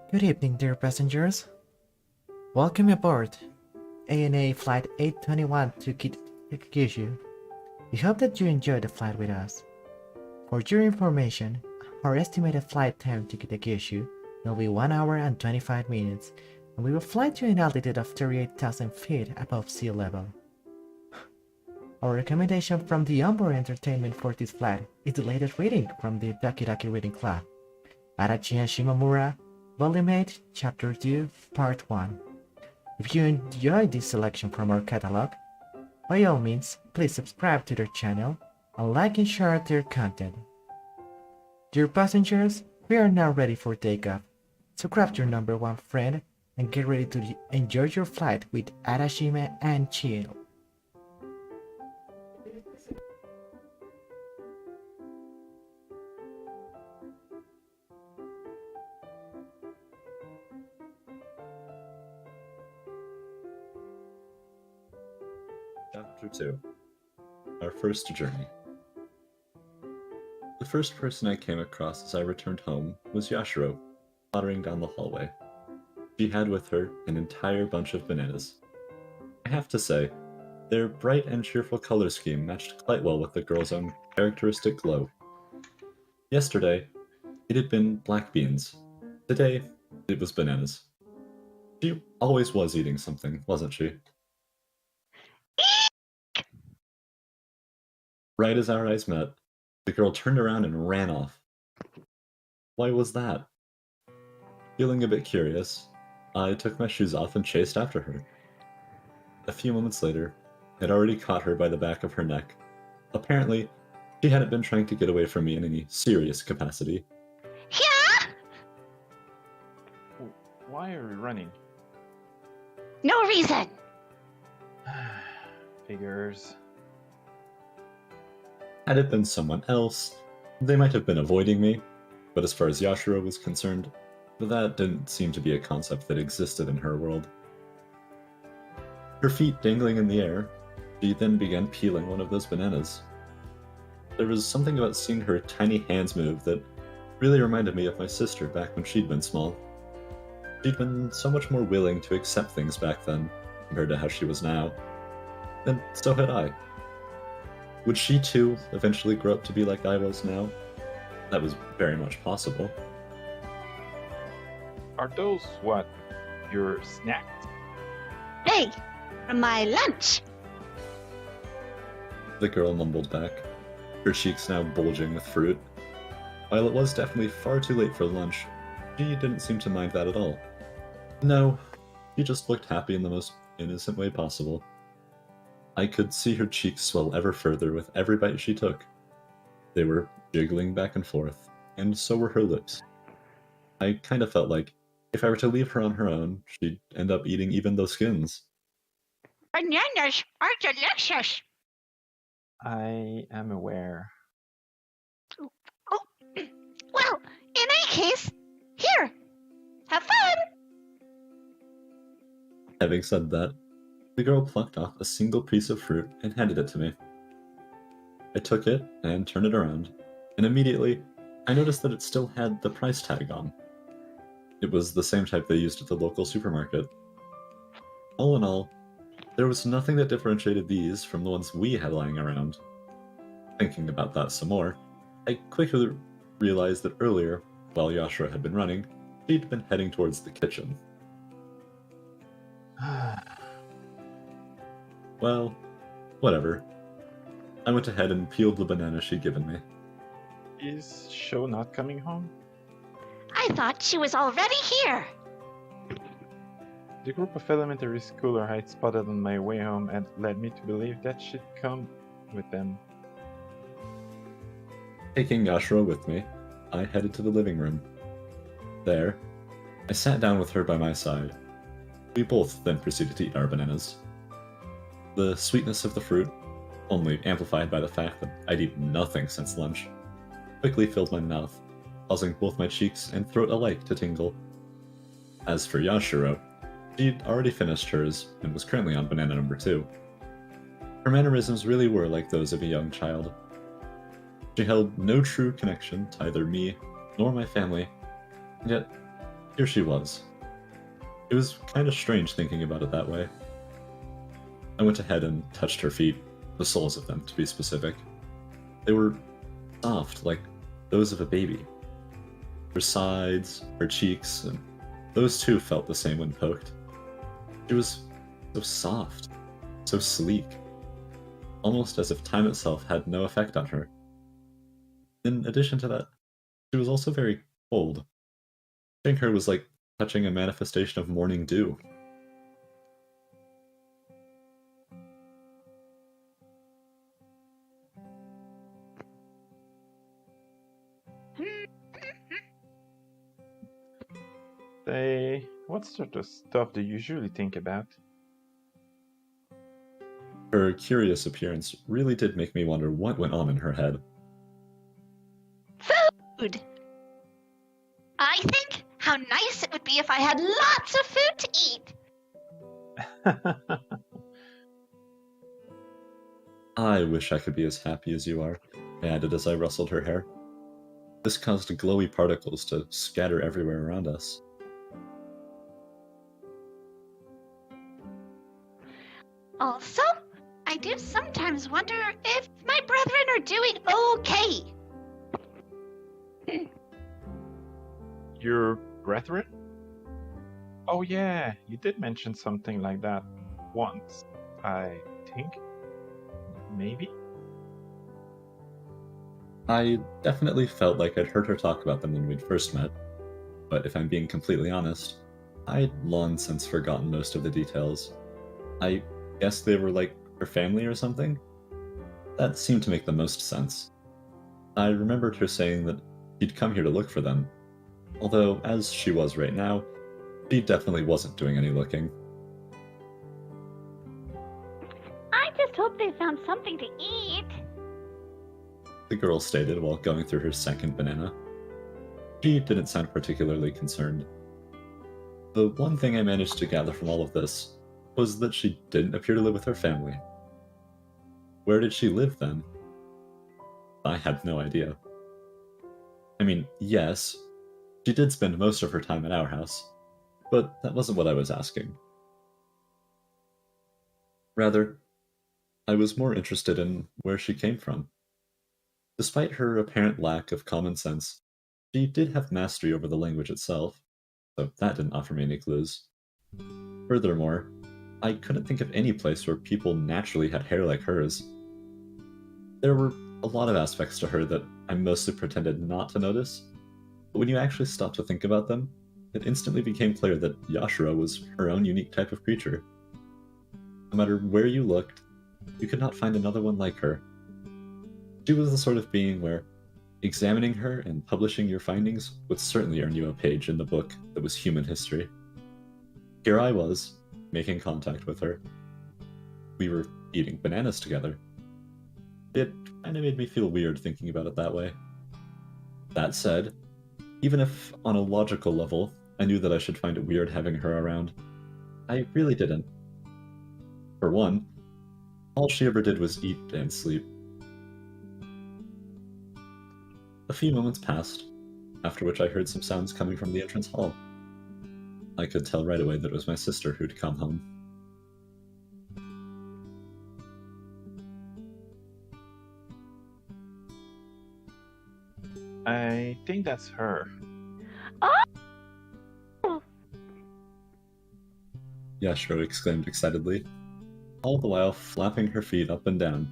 Good evening, dear passengers. Welcome aboard ANA Flight 821 to Kitakyushu. We hope that you enjoy the flight with us. For your information, our estimated flight time to Kitakyushu will be 1 hour and 25 minutes, and we will fly to an altitude of 38,000 feet above sea level. Our recommendation from the onboard entertainment for this flight is the latest reading from the Doki Reading Club, Adachi and Shimamura, Volume 8, Chapter 2, Part 1. If you enjoyed this selection from our catalog, by all means, please subscribe to their channel and like and share their content. Dear passengers, we are now ready for takeoff, so grab your number one friend and get ready to enjoy your flight with Adachi and chill. Chapter 2. Our First Journey. The first person I came across as I returned home was Yashiro, tottering down the hallway. She had with her an entire bunch of bananas. I have to say, their bright and cheerful color scheme matched quite well with the girl's own characteristic glow. Yesterday, it had been black beans. Today, it was bananas. She always was eating something, wasn't she? Right as our eyes met, the girl turned around and ran off. Why was that? Feeling a bit curious, I took my shoes off and chased after her. A few moments later, I had already caught her by the back of her neck. Apparently, she hadn't been trying to get away from me in any serious capacity. Yeah? Why are we running? No reason. Figures. Had it been someone else, they might have been avoiding me, but as far as Yashiro was concerned, that didn't seem to be a concept that existed in her world. Her feet dangling in the air, she then began peeling one of those bananas. There was something about seeing her tiny hands move that really reminded me of my sister back when she'd been small. She'd been so much more willing to accept things back then, compared to how she was now. And so had I. Would she too eventually grow up to be like I was now? That was very much possible. Are those what? Your snacks? Hey, from my lunch. The girl mumbled back, her cheeks now bulging with fruit. While it was definitely far too late for lunch, she didn't seem to mind that at all. No, she just looked happy in the most innocent way possible. I could see her cheeks swell ever further with every bite she took. They were jiggling back and forth, and so were her lips. I kind of felt like if I were to leave her on her own, she'd end up eating even those skins. Bananas are delicious. I am aware. Oh, well, in any case, here, have fun. Having said that, the girl plucked off a single piece of fruit and handed it to me. I took it and turned it around, and immediately I noticed that it still had the price tag on. It was the same type they used at the local supermarket. All in all, there was nothing that differentiated these from the ones we had lying around. Thinking about that some more, I quickly realized that earlier, while Yashiro had been running, she'd been heading towards the kitchen. Well, whatever. I went ahead and peeled the banana she'd given me. Is Shou not coming home? I thought she was already here. The group of elementary schoolers I had spotted on my way home had led me to believe that she'd come with them. Taking Yashiro with me, I headed to the living room. There, I sat down with her by my side. We both then proceeded to eat our bananas. The sweetness of the fruit, only amplified by the fact that I'd eaten nothing since lunch, quickly filled my mouth, causing both my cheeks and throat alike to tingle. As for Yashiro, she'd already finished hers and was currently on banana number 2. Her mannerisms really were like those of a young child. She held no true connection to either me nor my family, and yet Here she was. It was kind of strange thinking about it that way. I went ahead and touched her feet, the soles of them to be specific. They were soft, like those of a baby. Her sides, her cheeks, and those too felt the same when poked. She was so soft, so sleek, almost as if time itself had no effect on her. In addition to that, she was also very cold. Touching her was like touching a manifestation of morning dew. Say, what sort of stuff do you usually think about? Her curious appearance really did make me wonder what went on in her head. Food! I think how nice it would be if I had lots of food to eat. I wish I could be as happy as you are, I added as I rustled her hair. This caused glowy particles to scatter everywhere around us. Also, I do sometimes wonder if my brethren are doing okay. Your brethren? Oh yeah, you did mention something like that once, I think. Maybe? I definitely felt like I'd heard her talk about them when we'd first met, but if I'm being completely honest, I'd long since forgotten most of the details. I guess they were like her family or something? That seemed to make the most sense. I remembered her saying that she'd come here to look for them, although as she was right now, she definitely wasn't doing any looking. I just hope they found something to eat. The girl stated while going through her second banana. She didn't sound particularly concerned. The one thing I managed to gather from all of this was that she didn't appear to live with her family. Where did she live then? I had no idea. I mean, yes, she did spend most of her time at our house, but that wasn't what I was asking. Rather, I was more interested in where she came from. Despite her apparent lack of common sense, she did have mastery over the language itself, so that didn't offer me any clues. Furthermore, I couldn't think of any place where people naturally had hair like hers. There were a lot of aspects to her that I mostly pretended not to notice, but when you actually stopped to think about them, it instantly became clear that Yashiro was her own unique type of creature. No matter where you looked, you could not find another one like her. She was the sort of being where examining her and publishing your findings would certainly earn you a page in the book that was human history. Here I was, making contact with her. We were eating bananas together. It kind of made me feel weird thinking about it that way. That said, even if on a logical level I knew that I should find it weird having her around, I really didn't. For one, all she ever did was eat and sleep. A few moments passed, after which I heard some sounds coming from the entrance hall. I could tell right away that it was my sister who'd come home. I think that's her. Oh! Yashiro exclaimed excitedly, all the while flapping her feet up and down.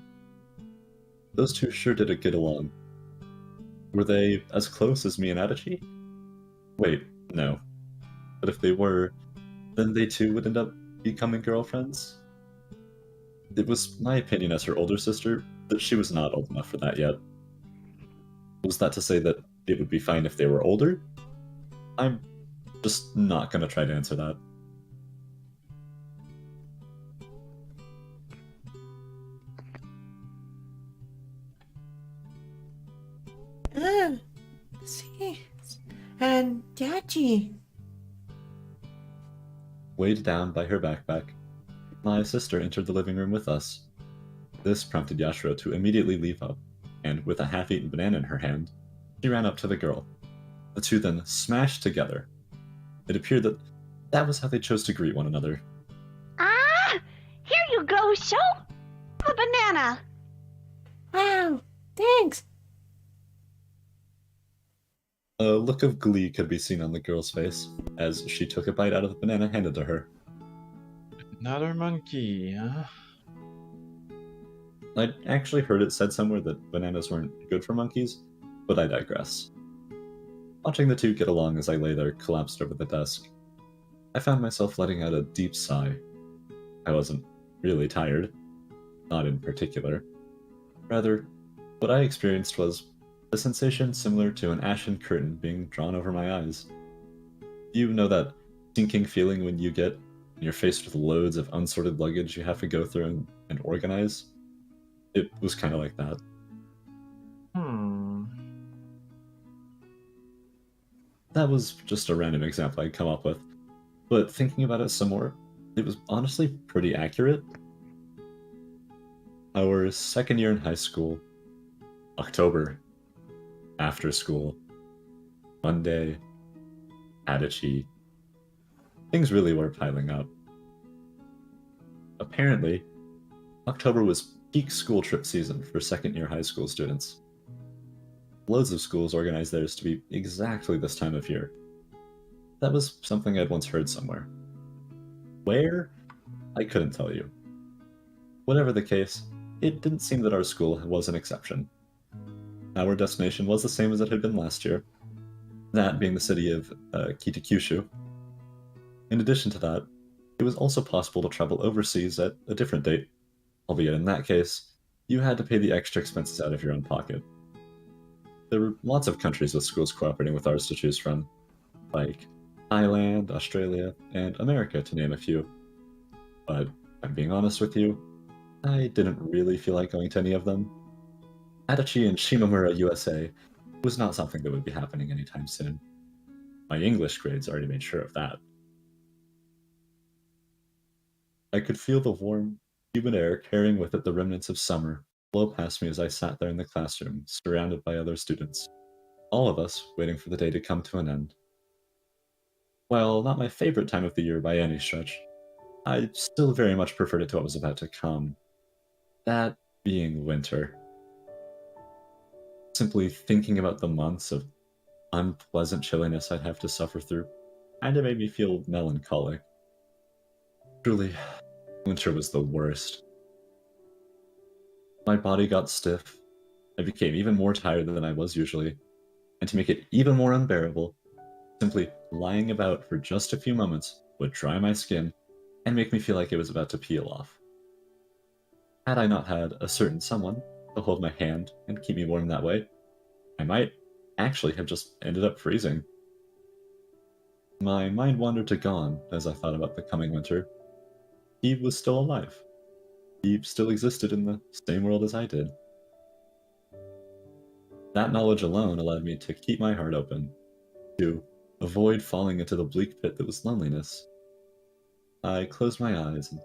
Those two sure did get along. Were they as close as me and Adachi? Wait, no. But if they were, then they too would end up becoming girlfriends? It was my opinion as her older sister that she was not old enough for that yet. Was that to say that it would be fine if they were older? I'm just not gonna try to answer that. See, and Dachi. Weighed down by her backpack, my sister entered the living room with us. This prompted Yashiro to immediately leave up, and with a half-eaten banana in her hand, she ran up to the girl. The two then smashed together. It appeared that that was how they chose to greet one another. Ah! Here you go, Shou! A banana! Wow, thanks. A look of glee could be seen on the girl's face as she took a bite out of the banana handed to her. Another monkey, huh? I'd actually heard it said somewhere that bananas weren't good for monkeys, but I digress. Watching the two get along as I lay there collapsed over the desk, I found myself letting out a deep sigh. I wasn't really tired, not in particular. Rather, what I experienced was a sensation similar to an ashen curtain being drawn over my eyes. You know that sinking feeling when you're faced with loads of unsorted luggage you have to go through and organize? It was kind of like that. That was just a random example I'd come up with, but thinking about it some more, it was honestly pretty accurate. Our second year in high school, October, after school, Monday, Adachi. Things really were piling up. Apparently, October was peak school trip season for second year high school students. Loads of schools organized theirs to be exactly this time of year. That was something I'd once heard somewhere. Where? I couldn't tell you. Whatever the case, it didn't seem that our school was an exception. Our destination was the same as it had been last year, that being the city of Kitakyushu. In addition to that, it was also possible to travel overseas at a different date, albeit in that case, you had to pay the extra expenses out of your own pocket. There were lots of countries with schools cooperating with ours to choose from, like Thailand, Australia, and America, to name a few. But if I'm being honest with you, I didn't really feel like going to any of them. Adachi and Shimamura, USA was not something that would be happening anytime soon. My English grades already made sure of that. I could feel the warm, humid air carrying with it the remnants of summer blow past me as I sat there in the classroom, surrounded by other students, all of us waiting for the day to come to an end. While not my favorite time of the year by any stretch, I still very much preferred it to what was about to come. That being winter. Simply thinking about the months of unpleasant chilliness I'd have to suffer through kinda made me feel melancholic. Truly, winter was the worst. My body got stiff. I became even more tired than I was usually. And to make it even more unbearable, simply lying about for just a few moments would dry my skin and make me feel like it was about to peel off. Had I not had a certain someone to hold my hand and keep me warm that way, I might actually have just ended up freezing. My mind wandered to Gon as I thought about the coming winter. He was still alive. He still existed in the same world as I did. That knowledge alone allowed me to keep my heart open, to avoid falling into the bleak pit that was loneliness. I closed my eyes and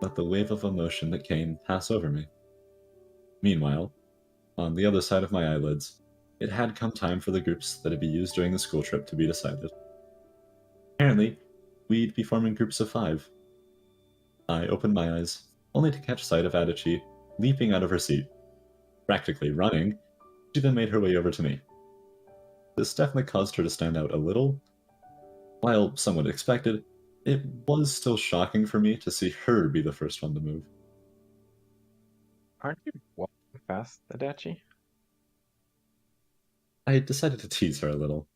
let the wave of emotion that came pass over me. Meanwhile, on the other side of my eyelids, it had come time for the groups that would be used during the school trip to be decided. Apparently, we'd be forming groups of 5. I opened my eyes, only to catch sight of Adachi leaping out of her seat. Practically running, she then made her way over to me. This definitely caused her to stand out a little. While somewhat expected, it was still shocking for me to see her be the first one to move. Aren't you walking fast, Adachi? I decided to tease her a little,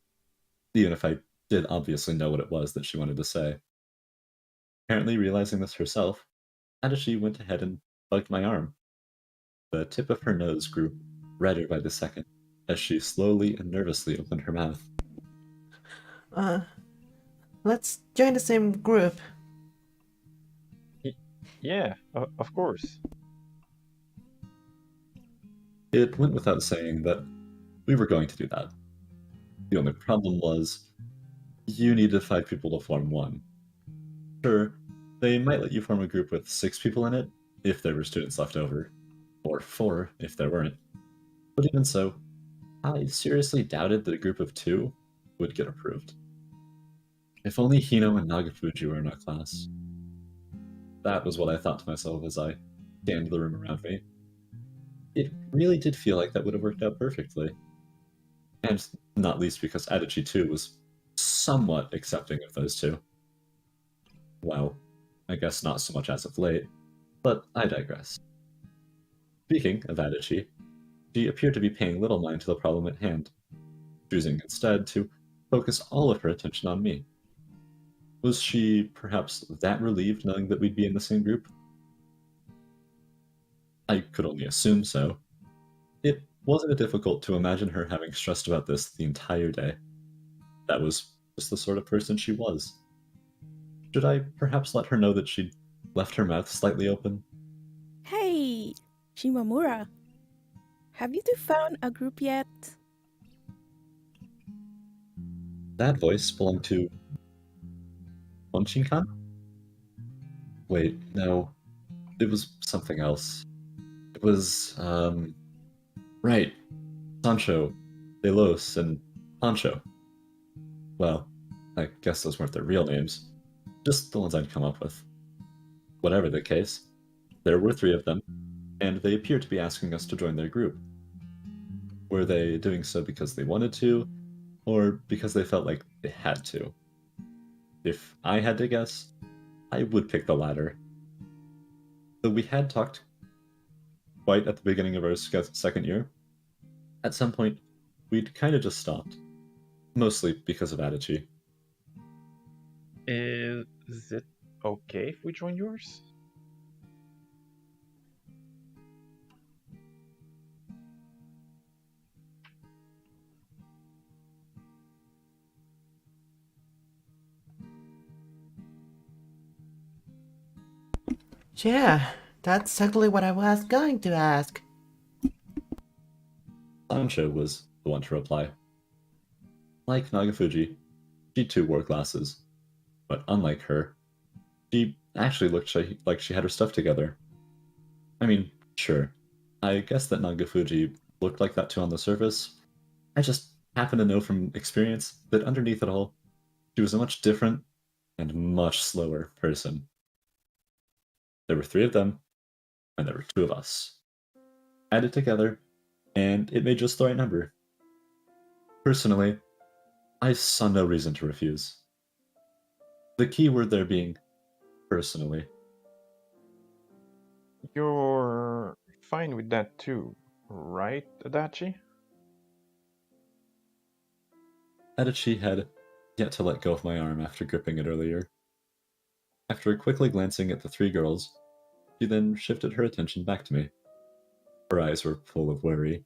even if I did obviously know what it was that she wanted to say. Apparently realizing this herself, Adachi went ahead and bugged my arm. The tip of her nose grew redder by the second as she slowly and nervously opened her mouth. Let's join the same group. Yeah, of course. It went without saying that we were going to do that. The only problem was, you needed 5 people to form one. Sure, they might let you form a group with 6 people in it, if there were students left over, or 4 if there weren't. But even so, I seriously doubted that a group of 2 would get approved. If only Hino and Nagafuji were in our class. That was what I thought to myself as I scanned the room around me. It really did feel like that would have worked out perfectly. And not least because Adachi too was somewhat accepting of those two. Well, I guess not so much as of late, but I digress. Speaking of Adachi, she appeared to be paying little mind to the problem at hand, choosing instead to focus all of her attention on me. Was she perhaps that relieved knowing that we'd be in the same group? I could only assume so. It wasn't difficult to imagine her having stressed about this the entire day. That was just the sort of person she was. Should I perhaps let her know that she'd left her mouth slightly open? Hey, Shimamura. Have you two found a group yet? That voice belonged to Onchinkan? Wait, no. It was something else. It was, right. Sancho, Delos, and Pancho. Well, I guess those weren't their real names. Just the ones I'd come up with. Whatever the case, there were 3 of them, and they appeared to be asking us to join their group. Were they doing so because they wanted to, or because they felt like they had to? If I had to guess, I would pick the latter. Though we had talked quite at the beginning of our second year, at some point, we'd kind of just stopped. Mostly because of Adachi. Is it okay if we join yours? Yeah, that's exactly what I was going to ask. Sancho was the one to reply. Like Nagafuji, she too wore glasses. But unlike her, she actually looked like she had her stuff together. I mean, sure, I guess that Nagafuji looked like that too on the surface. I just happen to know from experience that underneath it all, she was a much different and much slower person. There were 3 of them, and there were 2 of us. Added together, and it made just the right number. Personally, I saw no reason to refuse. The key word there being personally. You're fine with that too, right, Adachi? Adachi had yet to let go of my arm after gripping it earlier. After quickly glancing at the 3 girls, she then shifted her attention back to me. Her eyes were full of worry,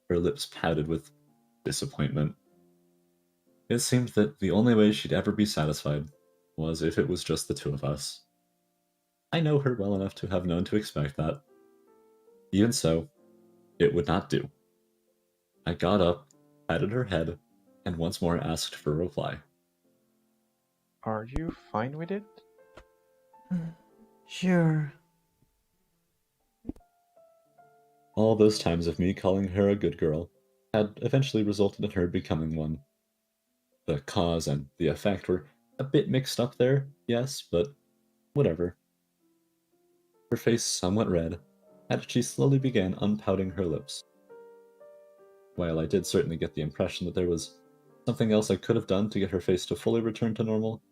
her lips pouted with disappointment. It seemed that the only way she'd ever be satisfied was if it was just the 2 of us. I know her well enough to have known to expect that. Even so, it would not do. I got up, patted her head, and once more asked for a reply. Are you fine with it? Sure. All those times of me calling her a good girl had eventually resulted in her becoming one. The cause and the effect were a bit mixed up there, yes, but whatever. Her face somewhat red, as she slowly began unpouting her lips. While I did certainly get the impression that there was something else I could have done to get her face to fully return to normal,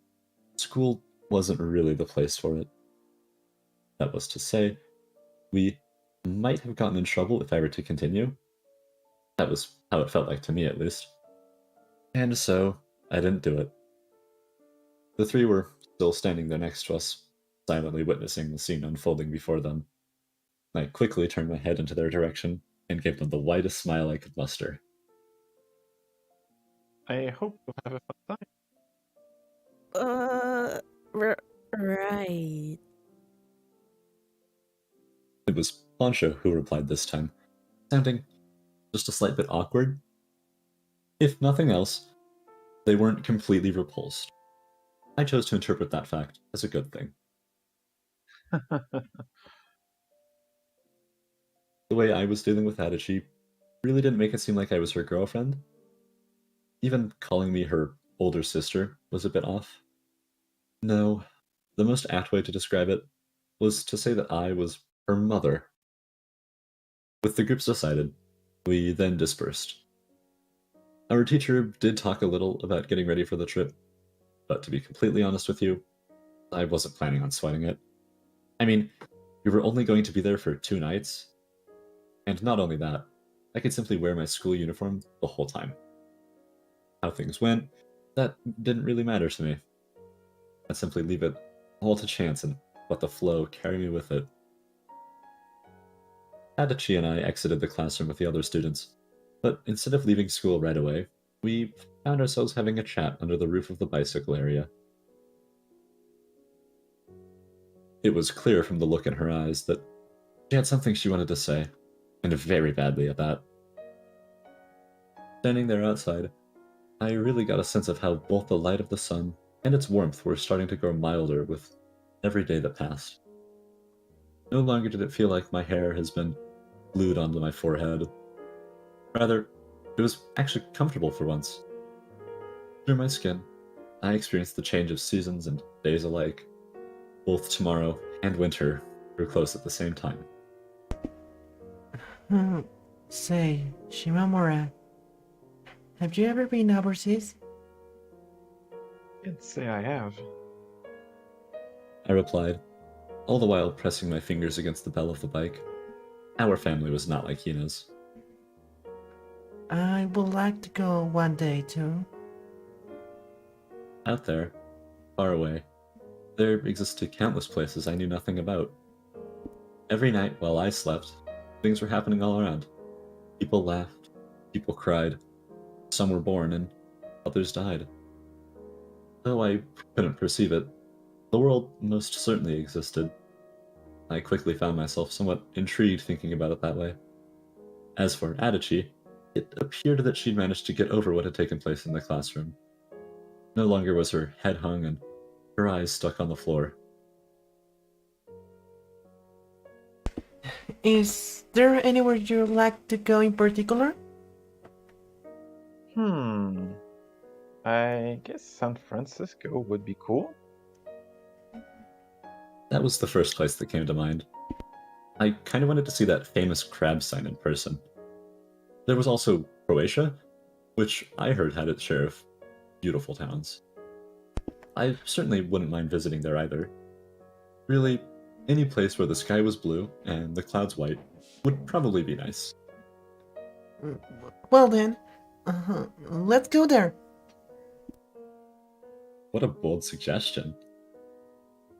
school wasn't really the place for it. That was to say, we might have gotten in trouble if I were to continue. That was how it felt like to me, at least. And so, I didn't do it. The 3 were still standing there next to us, silently witnessing the scene unfolding before them. I quickly turned my head into their direction and gave them the widest smile I could muster. I hope you'll have a fun time. Right. It was Sancho who replied this time, sounding just a slight bit awkward. If nothing else, they weren't completely repulsed. I chose to interpret that fact as a good thing. The way I was dealing with Adachi really didn't make it seem like I was her girlfriend. Even calling me her older sister was a bit off. No, the most apt way to describe it was to say that I was her mother. With the groups decided, we then dispersed. Our teacher did talk a little about getting ready for the trip, but to be completely honest with you, I wasn't planning on sweating it. I mean, we were only going to be there for 2 nights, and not only that, I could simply wear my school uniform the whole time. How things went, that didn't really matter to me. I'd simply leave it all to chance and let the flow carry me with it. Adachi and I exited the classroom with the other students, but instead of leaving school right away, we found ourselves having a chat under the roof of the bicycle area. It was clear from the look in her eyes that she had something she wanted to say, and very badly at that. Standing there outside, I really got a sense of how both the light of the sun and its warmth were starting to grow milder with every day that passed. No longer did it feel like my hair has been glued onto my forehead. Rather, it was actually comfortable for once. Through my skin, I experienced the change of seasons and days alike. Both tomorrow and winter grew close at the same time. Say, Shimamura, have you ever been overseas? Can't say I have. I replied, all the while pressing my fingers against the bell of the bike. Our family was not like Hina's. I would like to go one day too. Out there, far away, there existed countless places I knew nothing about. Every night while I slept, things were happening all around. People laughed, people cried, some were born and others died. Though I couldn't perceive it, the world most certainly existed. I quickly found myself somewhat intrigued thinking about it that way. As for Adachi, it appeared that she'd managed to get over what had taken place in the classroom. No longer was her head hung and her eyes stuck on the floor. Is there anywhere you'd like to go in particular? I guess San Francisco would be cool. That was the first place that came to mind. I kind of wanted to see that famous crab sign in person. There was also Croatia, which I heard had its share of beautiful towns. I certainly wouldn't mind visiting there either. Really, any place where the sky was blue and the clouds white would probably be nice. Well then, let's go there. What a bold suggestion.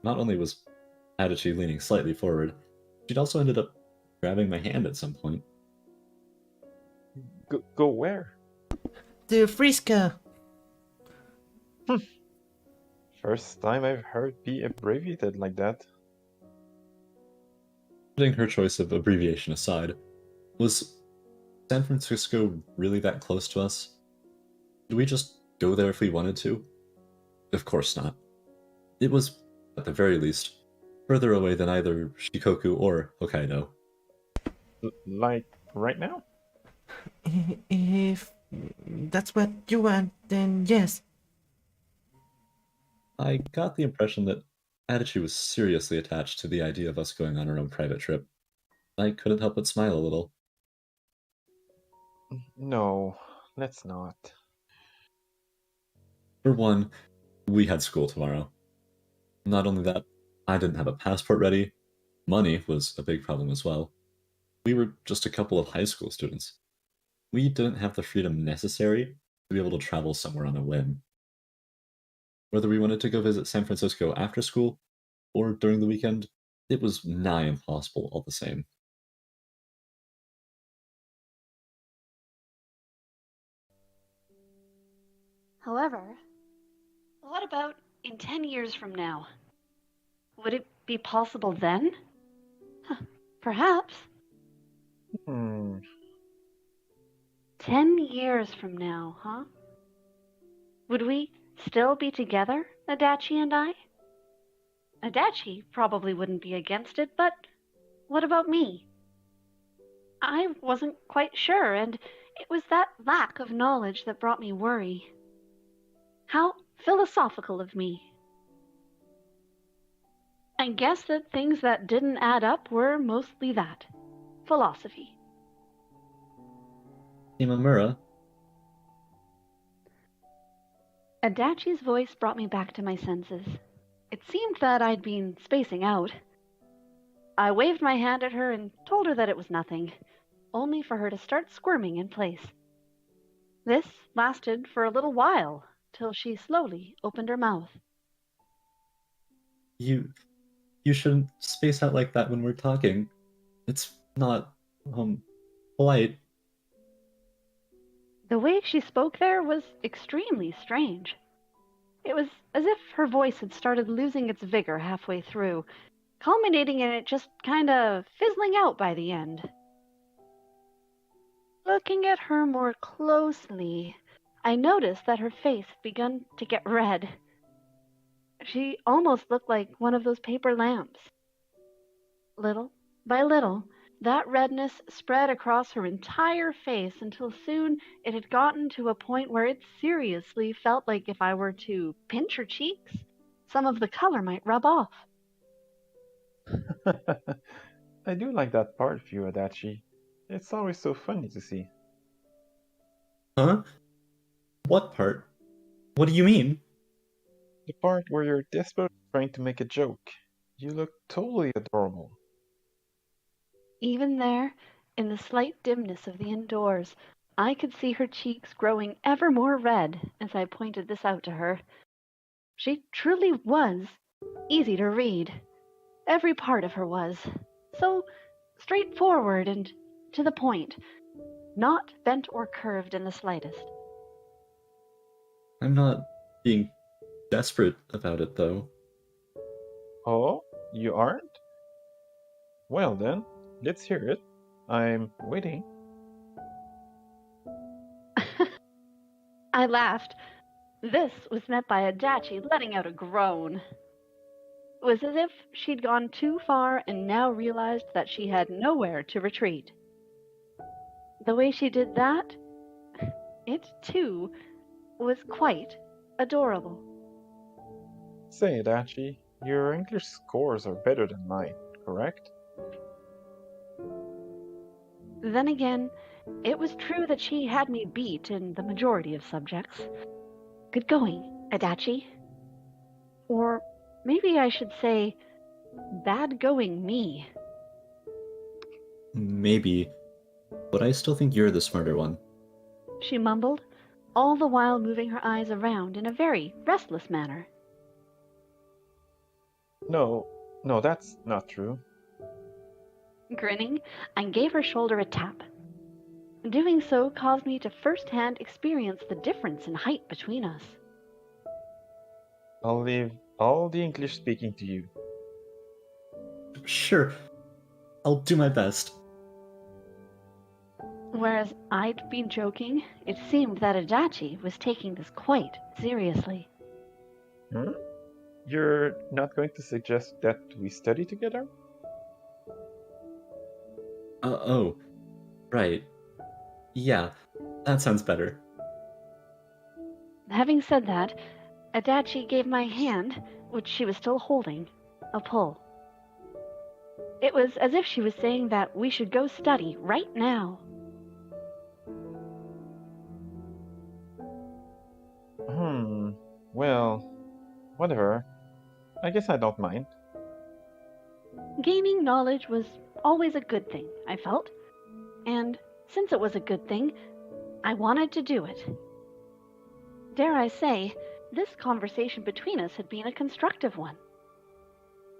Not only was Adachi leaning slightly forward, she'd also ended up grabbing my hand at some point. Go where? To Frisco. First time I've heard be abbreviated like that. Putting her choice of abbreviation aside, was San Francisco really that close to us? Did we just go there if we wanted to? Of course not. It was, at the very least, further away than either Shikoku or Hokkaido. Like right now? If that's what you want, then yes. I got the impression that Adachi was seriously attached to the idea of us going on our own private trip. I couldn't help but smile a little. No, let's not. For one, we had school tomorrow. Not only that, I didn't have a passport ready. Money was a big problem as well. We were just a couple of high school students. We didn't have the freedom necessary to be able to travel somewhere on a whim. Whether we wanted to go visit San Francisco after school or during the weekend, it was nigh impossible all the same. However, what about in 10 years from now? Would it be possible then? Perhaps. 10 years from now, huh? Would we still be together, Adachi and I? Adachi probably wouldn't be against it, but what about me? I wasn't quite sure, and it was that lack of knowledge that brought me worry. How philosophical of me. I guess that things that didn't add up were mostly that. Philosophy. Shimamura, Adachi's voice brought me back to my senses. It seemed that I'd been spacing out. I waved my hand at her and told her that it was nothing, only for her to start squirming in place. This lasted for a little while, till she slowly opened her mouth. you shouldn't space out like that when we're talking. It's not polite. The way she spoke there was extremely strange. It was as if her voice had started losing its vigor halfway through, culminating in it just kinda fizzling out by the end. Looking at her more closely, I noticed that her face had begun to get red. She almost looked like one of those paper lamps. Little by little, that redness spread across her entire face until soon it had gotten to a point where it seriously felt like if I were to pinch her cheeks, some of the color might rub off. I do like that part of you, Adachi. It's always so funny to see. Huh? What part? What do you mean? The part where you're desperately trying to make a joke. You look totally adorable. Even there, in the slight dimness of the indoors, I could see her cheeks growing ever more red as I pointed this out to her. She truly was easy to read. Every part of her was. So straightforward and to the point, not bent or curved in the slightest. I'm not being desperate about it, though. Oh, you aren't? Well then, let's hear it. I'm waiting. I laughed. This was met by Adachi letting out a groan. It was as if she'd gone too far and now realized that she had nowhere to retreat. The way she did that, it too was quite adorable. Say, Adachi, your English scores are better than mine, correct? Then again, it was true that she had me beat in the majority of subjects. Good going, Adachi. Or maybe I should say, bad going me. Maybe, but I still think you're the smarter one. She mumbled, all the while moving her eyes around in a very restless manner. No, that's not true. Grinning, I gave her shoulder a tap. Doing so caused me to first-hand experience the difference in height between us. I'll leave all the English speaking to you. Sure, I'll do my best. Whereas I'd been joking, it seemed that Adachi was taking this quite seriously. Hmm? You're not going to suggest that we study together? Oh, right. Yeah, that sounds better. Having said that, Adachi gave my hand, which she was still holding, a pull. It was as if she was saying that we should go study right now. Well, whatever. I guess I don't mind. Gaining knowledge was always a good thing, I felt. And since it was a good thing, I wanted to do it. Dare I say, this conversation between us had been a constructive one.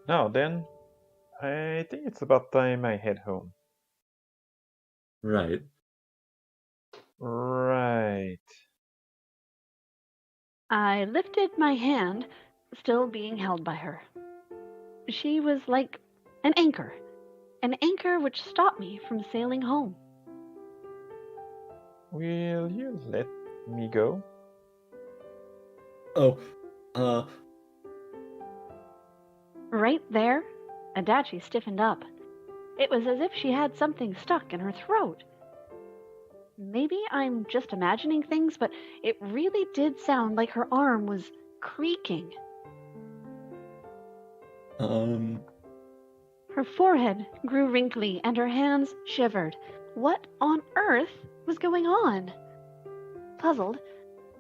Now then, I think it's about time I head home. Right. Right. I lifted my hand, still being held by her. She was like an anchor which stopped me from sailing home. Will you let me go? Oh, Right there, Adachi stiffened up. It was as if she had something stuck in her throat. Maybe I'm just imagining things, but it really did sound like her arm was creaking. Her forehead grew wrinkly and her hands shivered. What on earth was going on? Puzzled,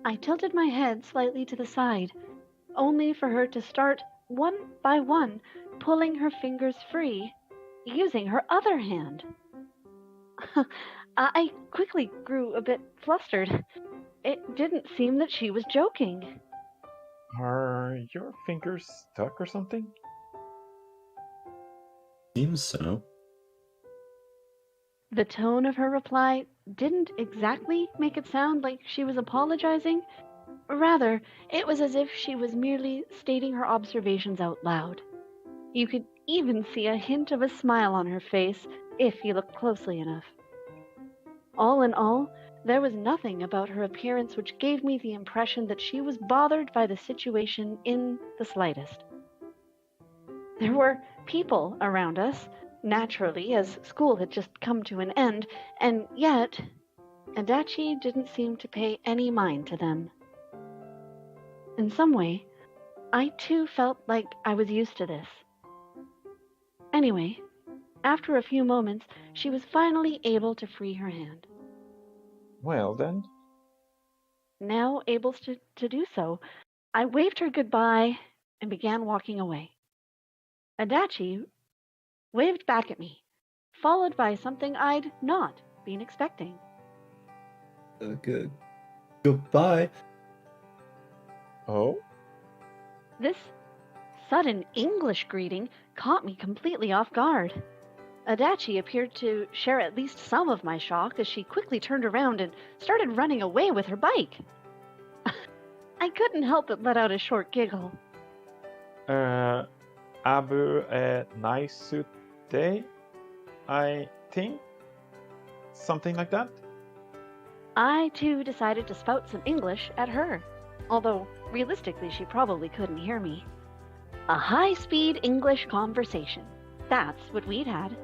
I tilted my head slightly to the side, only for her to start, one by one, pulling her fingers free, using her other hand. I quickly grew a bit flustered. It didn't seem that she was joking. Are your fingers stuck or something? Seems so. The tone of her reply didn't exactly make it sound like she was apologizing. Rather, it was as if she was merely stating her observations out loud. You could even see a hint of a smile on her face if you looked closely enough. All in all, there was nothing about her appearance which gave me the impression that she was bothered by the situation in the slightest. There were people around us, naturally, as school had just come to an end, and yet Adachi didn't seem to pay any mind to them. In some way, I too felt like I was used to this. Anyway, after a few moments, she was finally able to free her hand. Well then. Now able to do so, I waved her goodbye and began walking away. Adachi waved back at me, followed by something I'd not been expecting. Good. Goodbye. Oh? This sudden English greeting caught me completely off guard. Adachi appeared to share at least some of my shock as she quickly turned around and started running away with her bike. I couldn't help but let out a short giggle. Abu Naisute, I think? Something like that? I too decided to spout some English at her, although realistically she probably couldn't hear me. A high-speed English conversation. That's what we'd had.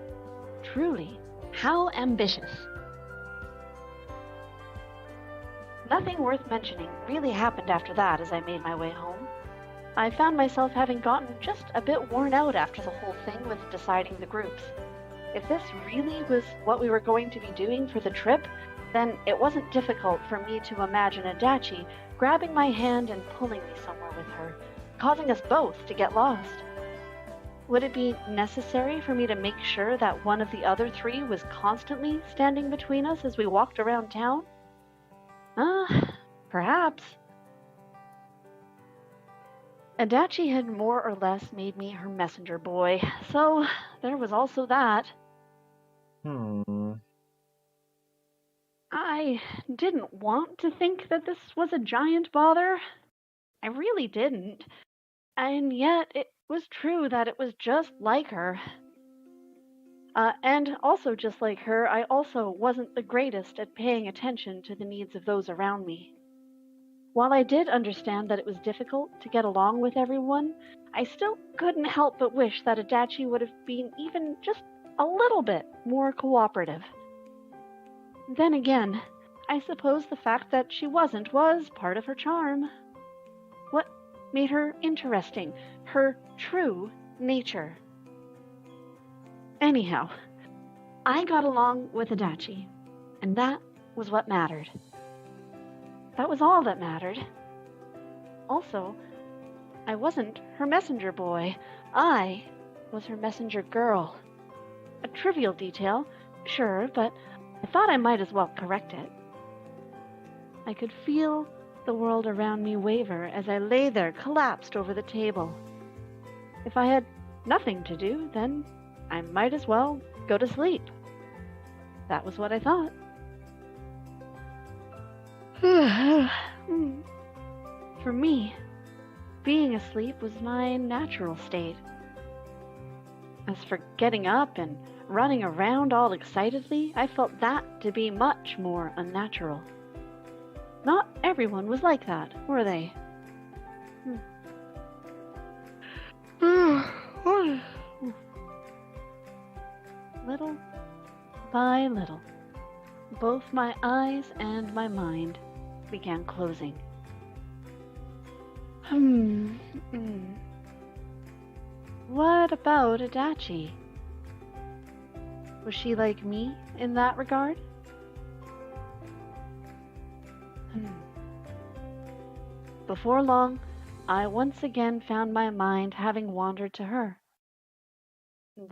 Truly, how ambitious. Nothing worth mentioning really happened after that as I made my way home. I found myself having gotten just a bit worn out after the whole thing with deciding the groups. If this really was what we were going to be doing for the trip, then it wasn't difficult for me to imagine Adachi grabbing my hand and pulling me somewhere with her, causing us both to get lost. Would it be necessary for me to make sure that one of the other three was constantly standing between us as we walked around town? Perhaps. Adachi had more or less made me her messenger boy, so there was also that. I didn't want to think that this was a giant bother. I really didn't. And yet it was true that it was just like her. And also just like her, I also wasn't the greatest at paying attention to the needs of those around me. While I did understand that it was difficult to get along with everyone, I still couldn't help but wish that Adachi would have been even just a little bit more cooperative. Then again, I suppose the fact that she wasn't was part of her charm. What made her interesting? Her true nature. Anyhow, I got along with Adachi, and that was what mattered. That was all that mattered. Also, I wasn't her messenger boy. I was her messenger girl. A trivial detail, sure, but I thought I might as well correct it. I could feel the world around me waver as I lay there collapsed over the table. If I had nothing to do, then I might as well go to sleep. That was what I thought. For me, being asleep was my natural state. As for getting up and running around all excitedly, I felt that to be much more unnatural. Not everyone was like that, were they? Little by little, both my eyes and my mind began closing. what about Adachi? Was she like me in that regard? Before long, I once again found my mind having wandered to her.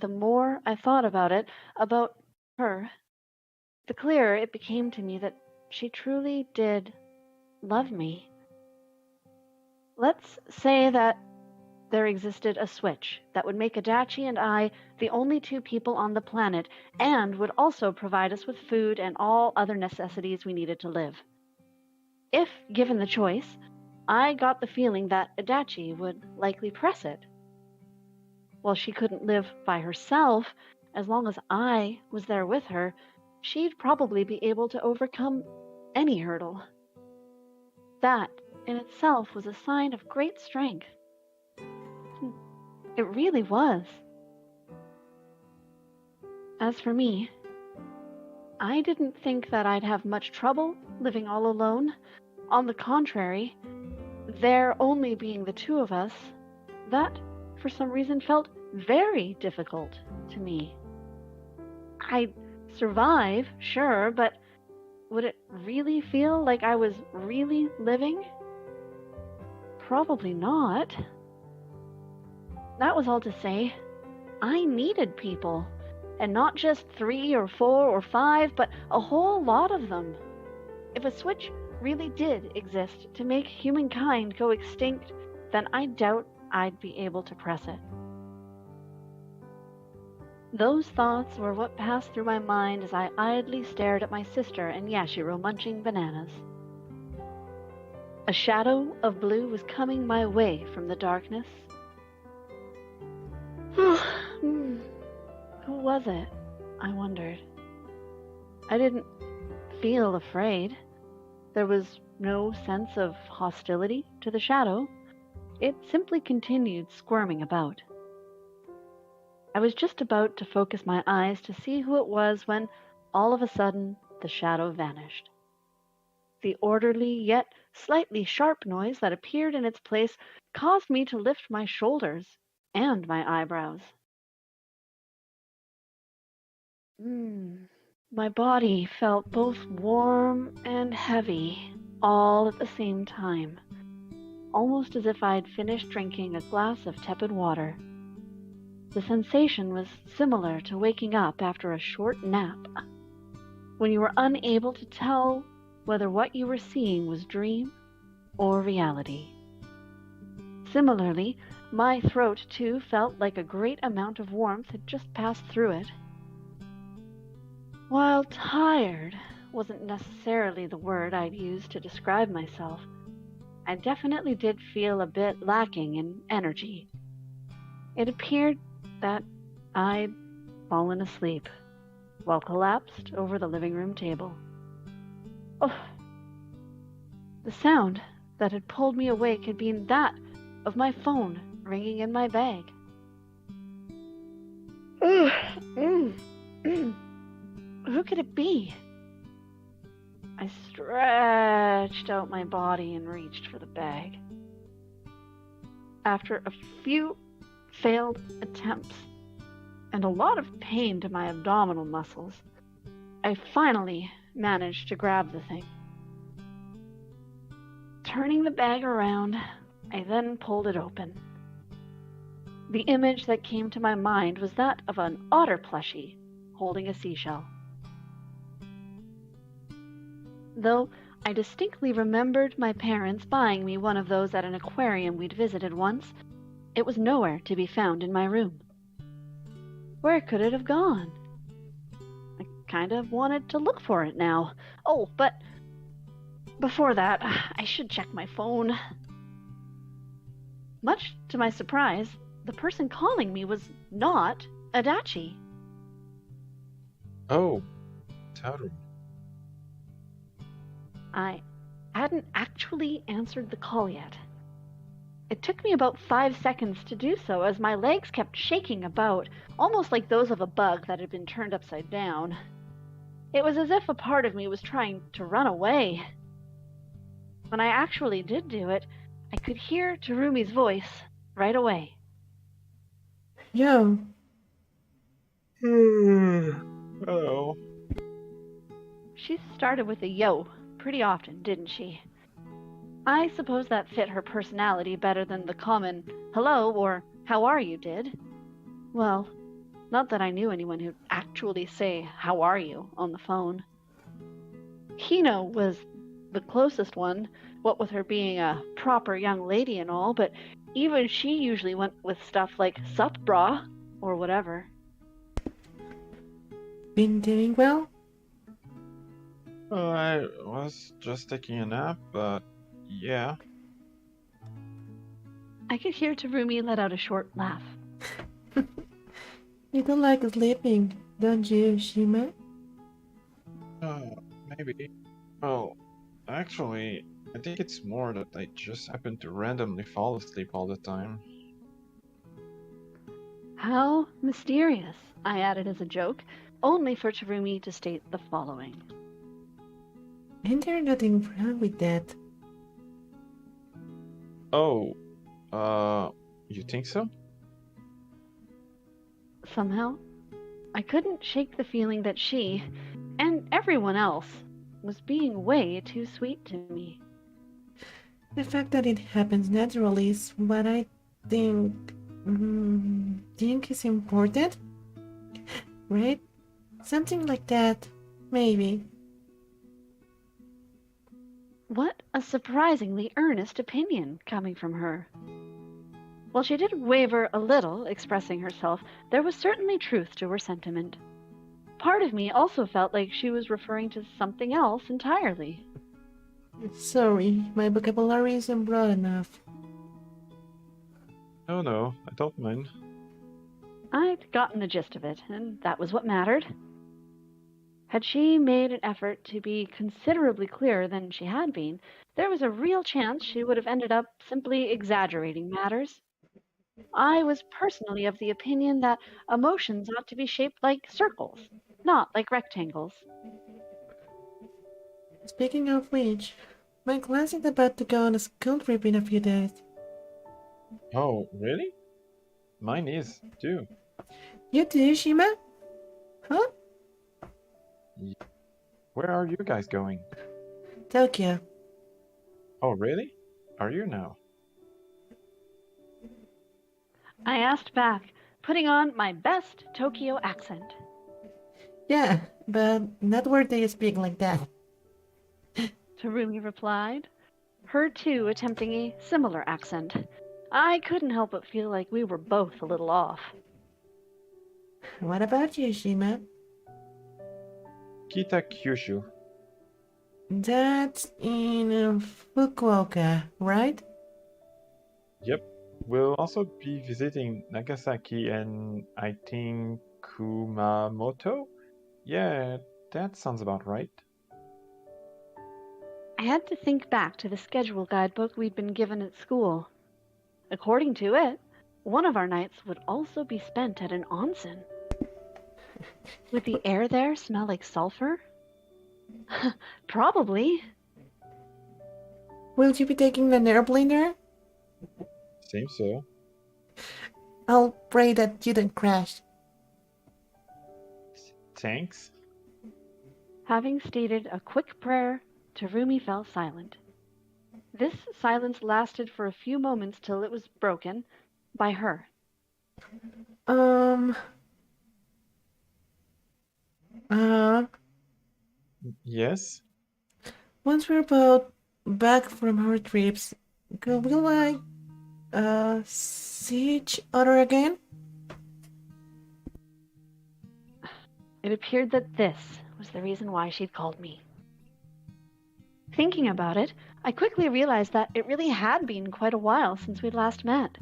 The more I thought about her, the clearer it became to me that she truly did love me. Let's say that there existed a switch that would make Adachi and I the only two people on the planet and would also provide us with food and all other necessities we needed to live. If given the choice, I got the feeling that Adachi would likely press it. While she couldn't live by herself, as long as I was there with her, she'd probably be able to overcome any hurdle. That, in itself, was a sign of great strength. It really was. As for me, I didn't think that I'd have much trouble living all alone. On the contrary, there only being the two of us, that, for some reason, felt very difficult to me. I'd survive, sure, but would it really feel like I was really living? Probably not. That was all to say, I needed people, and not just 3 or 4 or 5, but a whole lot of them. If a switch really did exist to make humankind go extinct, then I doubt I'd be able to press it. Those thoughts were what passed through my mind as I idly stared at my sister and Yashiro munching bananas. A shadow of blue was coming my way from the darkness. Who was it? I wondered. I didn't feel afraid. There was no sense of hostility to the shadow. It simply continued squirming about. I was just about to focus my eyes to see who it was when, all of a sudden, the shadow vanished. The orderly yet slightly sharp noise that appeared in its place caused me to lift my shoulders and my eyebrows. My body felt both warm and heavy all at the same time, almost as if I'd finished drinking a glass of tepid water. The sensation was similar to waking up after a short nap, when you were unable to tell whether what you were seeing was dream or reality. Similarly, my throat too felt like a great amount of warmth had just passed through it. While tired wasn't necessarily the word I'd use to describe myself, I definitely did feel a bit lacking in energy. It appeared that I'd fallen asleep while collapsed over the living room table. Oh, the sound that had pulled me awake had been that of my phone ringing in my bag. Who could it be? I stretched out my body and reached for the bag. After a few failed attempts and a lot of pain to my abdominal muscles, I finally managed to grab the thing. Turning the bag around, I then pulled it open. The image that came to my mind was that of an otter plushie holding a seashell. Though I distinctly remembered my parents buying me one of those at an aquarium we'd visited once, it was nowhere to be found in my room. Where could it have gone? I kind of wanted to look for it now. Oh, but before that, I should check my phone. Much to my surprise, the person calling me was not Adachi. Oh, Tarumi. I hadn't actually answered the call yet. It took me about 5 seconds to do so as my legs kept shaking about, almost like those of a bug that had been turned upside down. It was as if a part of me was trying to run away. When I actually did do it, I could hear Tarumi's voice right away. Yo, Oh. She started with a yo pretty often, didn't she? I suppose that fit her personality better than the common hello or how are you did. Well, not that I knew anyone who'd actually say how are you on the phone. Hino was the closest one, what with her being a proper young lady and all, but even she usually went with stuff like sup brah or whatever. been doing well? Well, I was just taking a nap, but yeah. I could hear Tarumi let out a short laugh. You don't like sleeping, don't you, Shima? Maybe. Well, actually, I think it's more that I just happen to randomly fall asleep all the time. How mysterious, I added as a joke, only for Tarumi to state the following. Ain't there nothing wrong with that? Oh, you think so? Somehow, I couldn't shake the feeling that she, and everyone else, was being way too sweet to me. The fact that it happens naturally is what I think. Think is important? Right? Something like that. Maybe. What a surprisingly earnest opinion coming from her. While she did waver a little expressing herself, there was certainly truth to her sentiment. Part of me also felt like she was referring to something else entirely. Sorry, my vocabulary isn't broad enough. No, I don't mind. I'd gotten the gist of it, and that was what mattered. Had she made an effort to be considerably clearer than she had been, there was a real chance she would have ended up simply exaggerating matters. I was personally of the opinion that emotions ought to be shaped like circles, not like rectangles. Speaking of which, my class is about to go on a school trip in a few days. Oh, really? Mine is, too. You too, Shima? Huh? Where are you guys going? Tokyo. Oh, really? Are you now? I asked back, putting on my best Tokyo accent. Yeah, but not where they speak like that. Tarumi replied, her too attempting a similar accent. I couldn't help but feel like we were both a little off. What about you, Shima? Kita Kyushu. That's in Fukuoka, right? Yep. We'll also be visiting Nagasaki and I think Kumamoto? Yeah, that sounds about right. I had to think back to the schedule guidebook we'd been given at school. According to it, one of our nights would also be spent at an onsen. Would the air there smell like sulfur? Probably. Will you be taking an airplane there? Seems so. I'll pray that you don't crash. Thanks. Having stated a quick prayer, Tarumi fell silent. This silence lasted for a few moments till it was broken by her. Yes? Once we're both back from our trips, could we see each other again? It appeared that this was the reason why she'd called me. Thinking about it, I quickly realized that it really had been quite a while since we'd last met.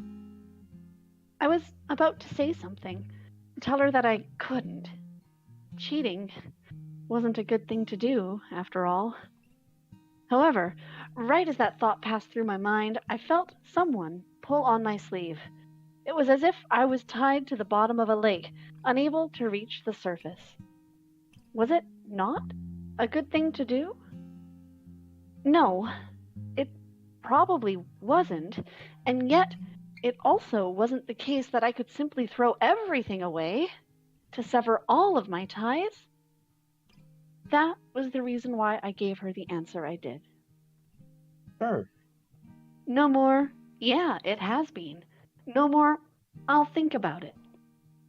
I was about to say something, tell her that I couldn't. Cheating wasn't a good thing to do, after all. However, right as that thought passed through my mind, I felt someone pull on my sleeve. It was as if I was tied to the bottom of a lake, unable to reach the surface. Was it not a good thing to do? No, it probably wasn't, and yet it also wasn't the case that I could simply throw everything away to sever all of my ties. That was the reason why I gave her the answer I did. Sure. No more, yeah, it has been. No more, I'll think about it.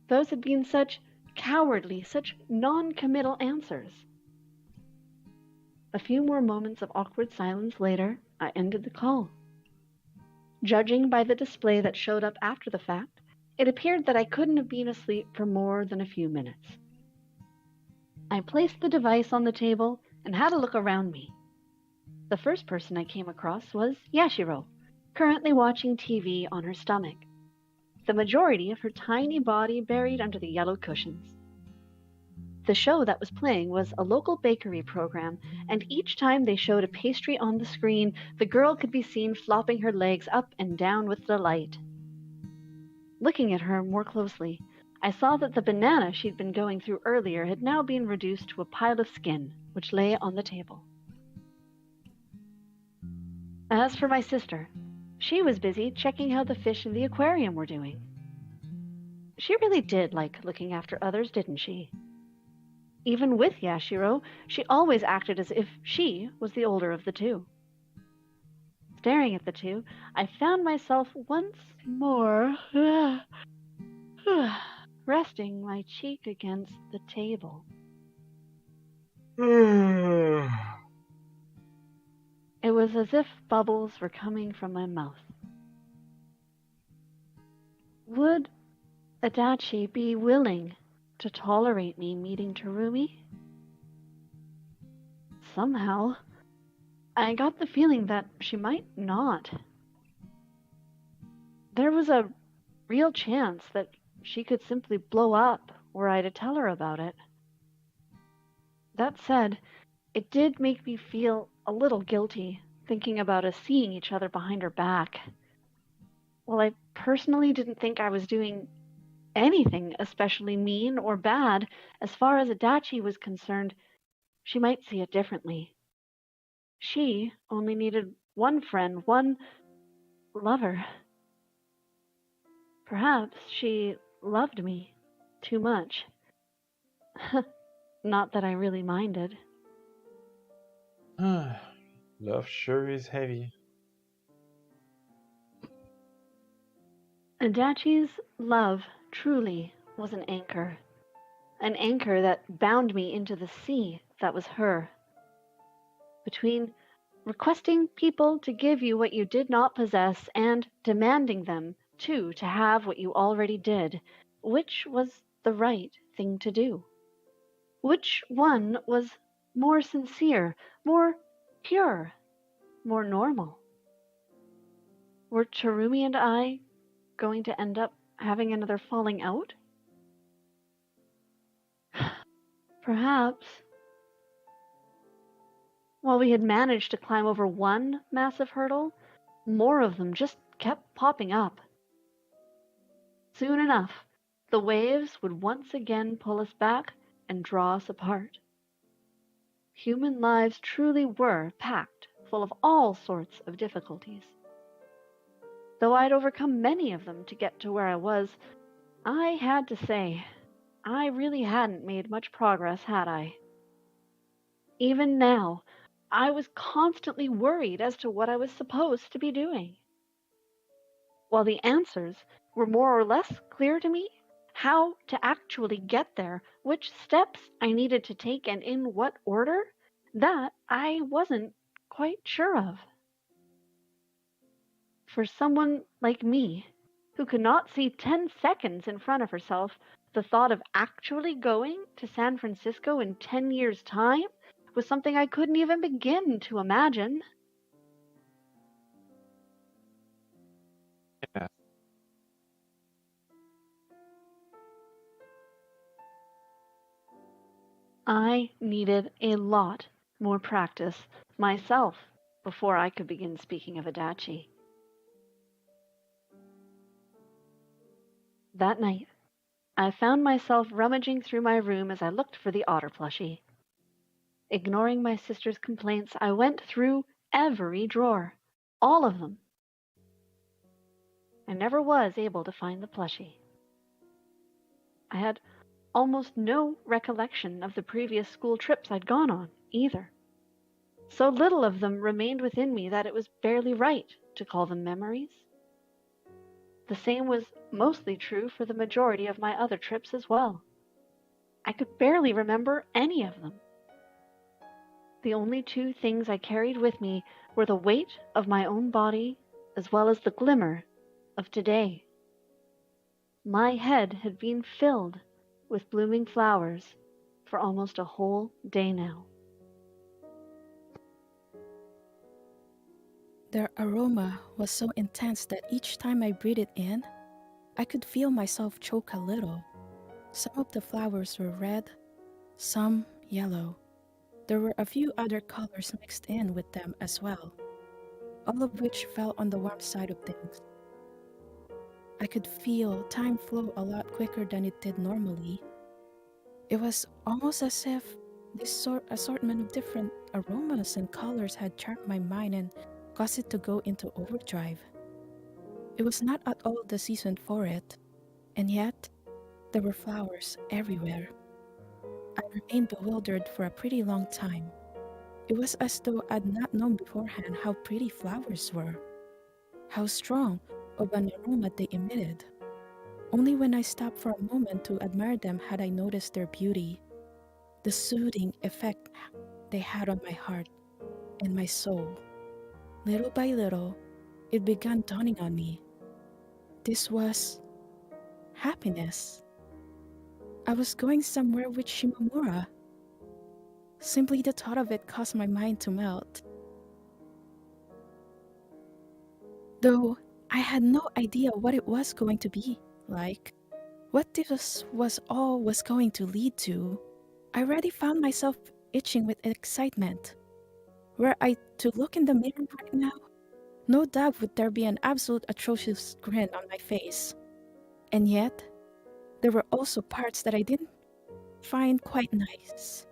Those had been such cowardly, such non-committal answers. A few more moments of awkward silence later, I ended the call. Judging by the display that showed up after the fact, it appeared that I couldn't have been asleep for more than a few minutes. I placed the device on the table and had a look around me. The first person I came across was Yashiro, currently watching TV on her stomach, the majority of her tiny body buried under the yellow cushions. The show that was playing was a local bakery program, and each time they showed a pastry on the screen, the girl could be seen flopping her legs up and down with delight. Looking at her more closely, I saw that the banana she'd been going through earlier had now been reduced to a pile of skin, which lay on the table. As for my sister, she was busy checking how the fish in the aquarium were doing. She really did like looking after others, didn't she? Even with Yashiro, she always acted as if she was the older of the two. Staring at the two, I found myself once more resting my cheek against the table. It was as if bubbles were coming from my mouth. Would Adachi be willing to tolerate me meeting Tarumi? Somehow, I got the feeling that she might not. There was a real chance that she could simply blow up were I to tell her about it. That said, it did make me feel a little guilty thinking about us seeing each other behind her back. While I personally didn't think I was doing anything especially mean or bad, as far as Adachi was concerned, she might see it differently. She only needed one friend, one lover. Perhaps she loved me too much. Not that I really minded. Love sure is heavy. Adachi's love truly was an anchor that bound me into the sea that was her. Between requesting people to give you what you did not possess and demanding them, too, to have what you already did, which was the right thing to do? Which one was more sincere, more pure, more normal? Were Tarumi and I going to end up having another falling out? Perhaps. While we had managed to climb over one massive hurdle, more of them just kept popping up. Soon enough, the waves would once again pull us back and draw us apart. Human lives truly were packed full of all sorts of difficulties. Though I'd overcome many of them to get to where I was, I had to say, I really hadn't made much progress, had I? Even now, I was constantly worried as to what I was supposed to be doing. While the answers were more or less clear to me, how to actually get there, which steps I needed to take and in what order, that I wasn't quite sure of. For someone like me, who could not see 10 seconds in front of herself, the thought of actually going to San Francisco in 10 years' time was something I couldn't even begin to imagine. Yeah. I needed a lot more practice myself before I could begin speaking of Adachi. That night, I found myself rummaging through my room as I looked for the otter plushie. Ignoring my sister's complaints, I went through every drawer, all of them. I never was able to find the plushie. I had almost no recollection of the previous school trips I'd gone on, either. So little of them remained within me that it was barely right to call them memories. The same was mostly true for the majority of my other trips as well. I could barely remember any of them. The only two things I carried with me were the weight of my own body as well as the glimmer of today. My head had been filled with blooming flowers for almost a whole day now. Their aroma was so intense that each time I breathed it in, I could feel myself choke a little. Some of the flowers were red, some yellow. There were a few other colors mixed in with them as well, all of which fell on the warm side of things. I could feel time flow a lot quicker than it did normally. It was almost as if this assortment of different aromas and colors had charmed my mind and caused it to go into overdrive. It was not at all the season for it, and yet there were flowers everywhere. I remained bewildered for a pretty long time. It was as though I'd not known beforehand how pretty flowers were, how strong of an aroma they emitted. Only when I stopped for a moment to admire them had I noticed their beauty, the soothing effect they had on my heart and my soul. Little by little, it began dawning on me. This was happiness. I was going somewhere with Shimamura. Simply the thought of it caused my mind to melt. Though I had no idea what it was going to be like, what this was all was going to lead to, I already found myself itching with excitement. Were I to look in the mirror right now, no doubt would there be an absolute atrocious grin on my face. And yet, there were also parts that I didn't find quite nice.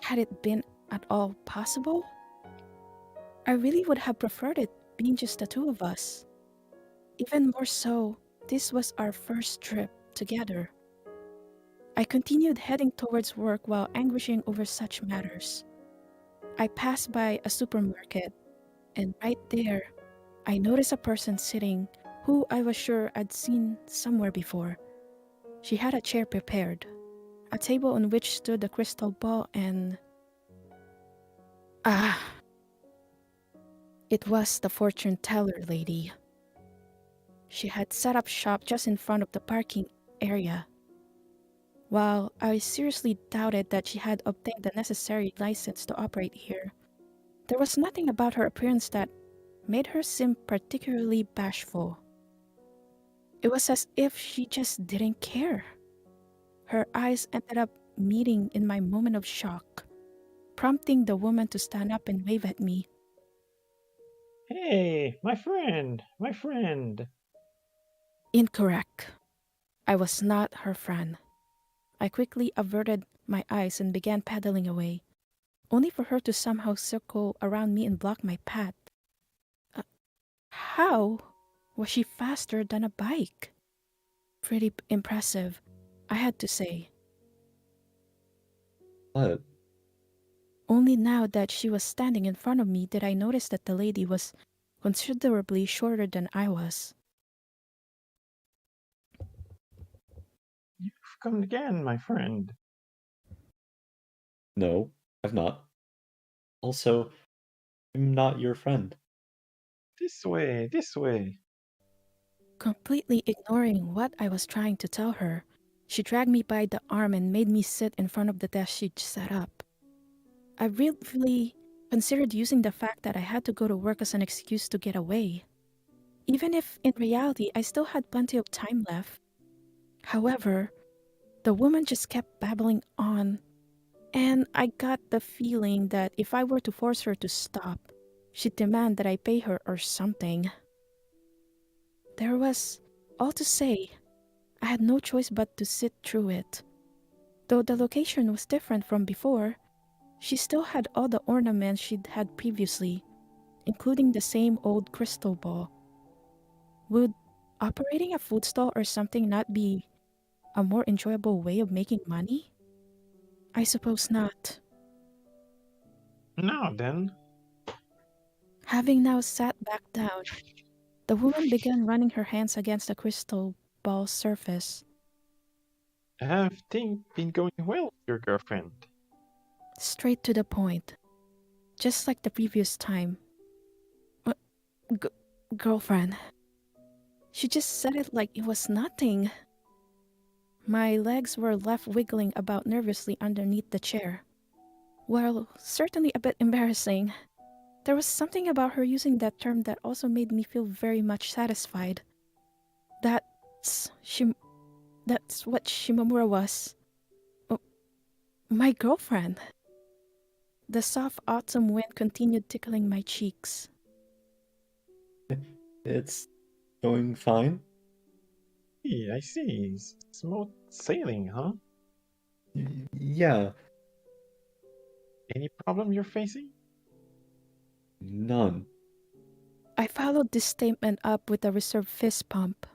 Had it been at all possible, I really would have preferred it being just the two of us. Even more so, this was our first trip together. I continued heading towards work while anguishing over such matters. I passed by a supermarket, and right there, I noticed a person sitting who I was sure I'd seen somewhere before. She had a chair prepared, a table on which stood a crystal ball, and... It was the fortune teller lady. She had set up shop just in front of the parking area. While I seriously doubted that she had obtained the necessary license to operate here, there was nothing about her appearance that made her seem particularly bashful. It was as if she just didn't care. Her eyes ended up meeting in my moment of shock, prompting the woman to stand up and wave at me. Hey, my friend, my friend. Incorrect. I was not her friend. I quickly averted my eyes and began pedaling away, only for her to somehow circle around me and block my path. How was she faster than a bike? Pretty impressive, I had to say. What? Only now that she was standing in front of me did I notice that the lady was considerably shorter than I was. You've come again, my friend. No, I've not. Also, I'm not your friend. This way, this way. Completely ignoring what I was trying to tell her, she dragged me by the arm and made me sit in front of the desk she'd set up. I really considered using the fact that I had to go to work as an excuse to get away, even if in reality I still had plenty of time left. However, the woman just kept babbling on, and I got the feeling that if I were to force her to stop, she'd demand that I pay her or something. There was all to say. I had no choice but to sit through it. Though the location was different from before, she still had all the ornaments she'd had previously, including the same old crystal ball. Would operating a food stall or something not be a more enjoyable way of making money? I suppose not. Now then, Having now sat back down, the woman began running her hands against the crystal ball's surface. have things been going well with your girlfriend? Straight to the point, just like the previous time. Uh, g- Girlfriend. She just said it like it was nothing. My legs were left wiggling about nervously underneath the chair. Well, certainly a bit embarrassing. There was something about her using that term that also made me feel very much satisfied. That's Shim- that's what Shimamura was. Oh, my girlfriend. The soft autumn wind continued tickling my cheeks. It's going fine. I see. Smooth sailing, huh? Yeah, Any problem you're facing? none. I followed this statement up with a reserved fist pump.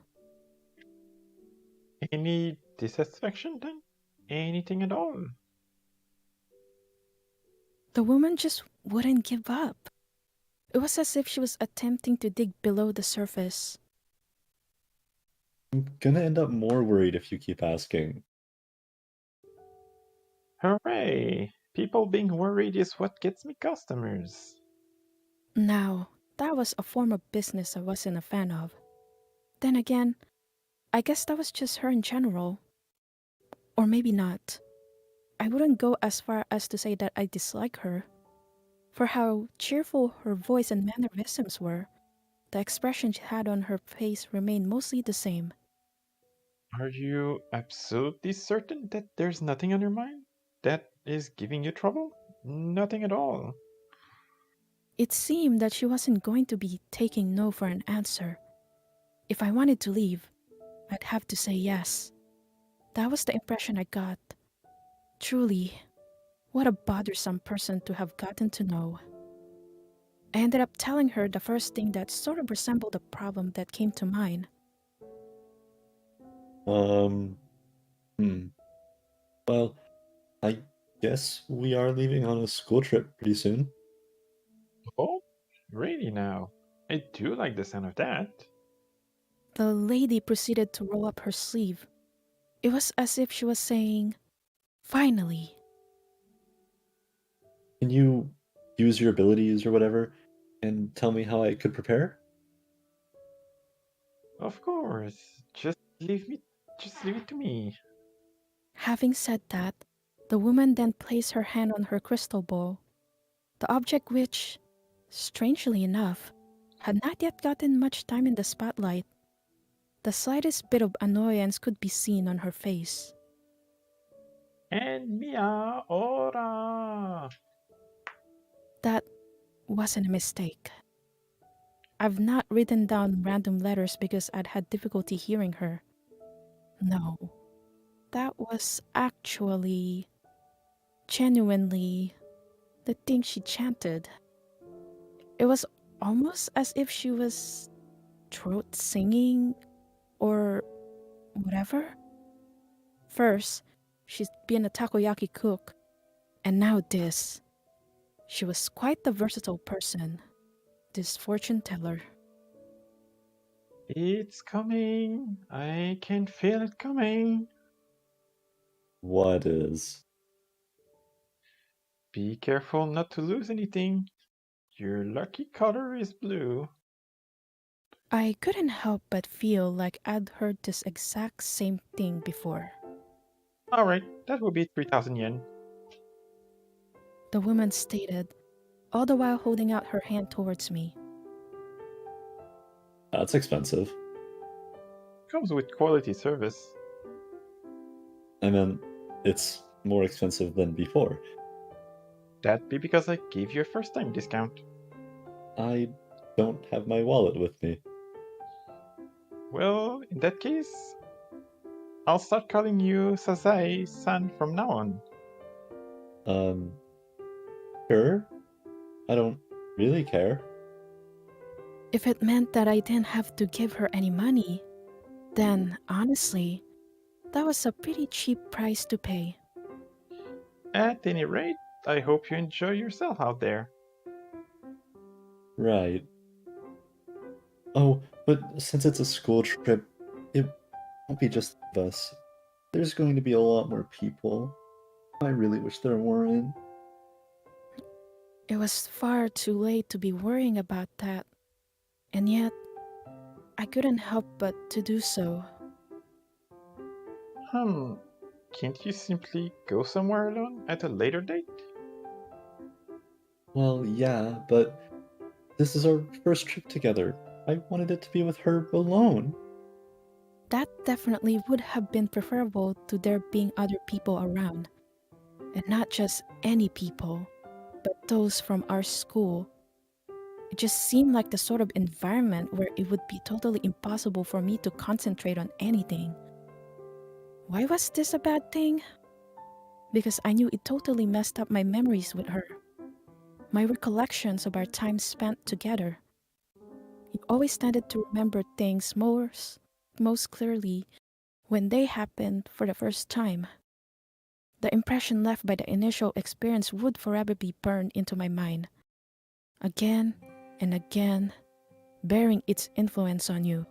Any dissatisfaction then? Anything at all? The woman just wouldn't give up. It was as if she was attempting to dig below the surface. I'm gonna end up more worried if you keep asking. Hooray! People being worried is what gets me customers. Now, that was a form of business I wasn't a fan of. Then again, I guess that was just her in general. Or maybe not. I wouldn't go as far as to say that I dislike her. For how cheerful her voice and mannerisms were, the expression she had on her face remained mostly the same. Are you absolutely certain that there's nothing on your mind that is giving you trouble? Nothing at all. It seemed that she wasn't going to be taking no for an answer. If I wanted to leave, I'd have to say yes. That was the impression I got. Truly, what a bothersome person to have gotten to know. I ended up telling her the first thing that sort of resembled a problem that came to mind. Um, hmm. Well, I guess we are leaving on a school trip pretty soon. Oh, really now? I do like the sound of that. The lady proceeded to roll up her sleeve. It was as if she was saying, "Finally." Can you use your abilities or whatever and tell me how I could prepare? Of course. Just leave it to me. Having said that, the woman then placed her hand on her crystal ball, the object which, strangely enough, had not yet gotten much time in the spotlight. The slightest bit of annoyance could be seen on her face. And Mia ora. That wasn't a mistake. I've not written down random letters because I'd had difficulty hearing her. No, that was actually, genuinely, the thing she chanted. It was almost as if she was throat singing or whatever. First, she's been a takoyaki cook, and now this. She was quite the versatile person, this fortune teller. It's coming. I can feel it coming. What is? Be careful not to lose anything. Your lucky color is blue. I couldn't help but feel like I'd heard this exact same thing before. Alright, that will be 3,000 yen. The woman stated, all the while holding out her hand towards me. That's expensive. Comes with quality service. I mean, it's more expensive than before. That'd be because I gave you a first time discount. I don't have my wallet with me. Well, in that case, I'll start calling you Sasai-san from now on. Sure. I don't really care. If it meant that I didn't have to give her any money, then honestly, that was a pretty cheap price to pay. At any rate, I hope you enjoy yourself out there. Right. Oh, but since it's a school trip, it won't be just us. There's going to be a lot more people. I really wish there weren't. It was far too late to be worrying about that, and yet I couldn't help but to do so. Can't you simply go somewhere alone at a later date? Well, yeah, but this is our first trip together. I wanted it to be with her alone. That definitely would have been preferable to there being other people around. And not just any people, but those from our school. It just seemed like the sort of environment where it would be totally impossible for me to concentrate on anything. Why was this a bad thing? Because I knew it totally messed up my memories with her. My recollections of our time spent together. I always tended to remember things most clearly when they happened for the first time. The impression left by the initial experience would forever be burned into my mind. Again and again, bearing its influence on you.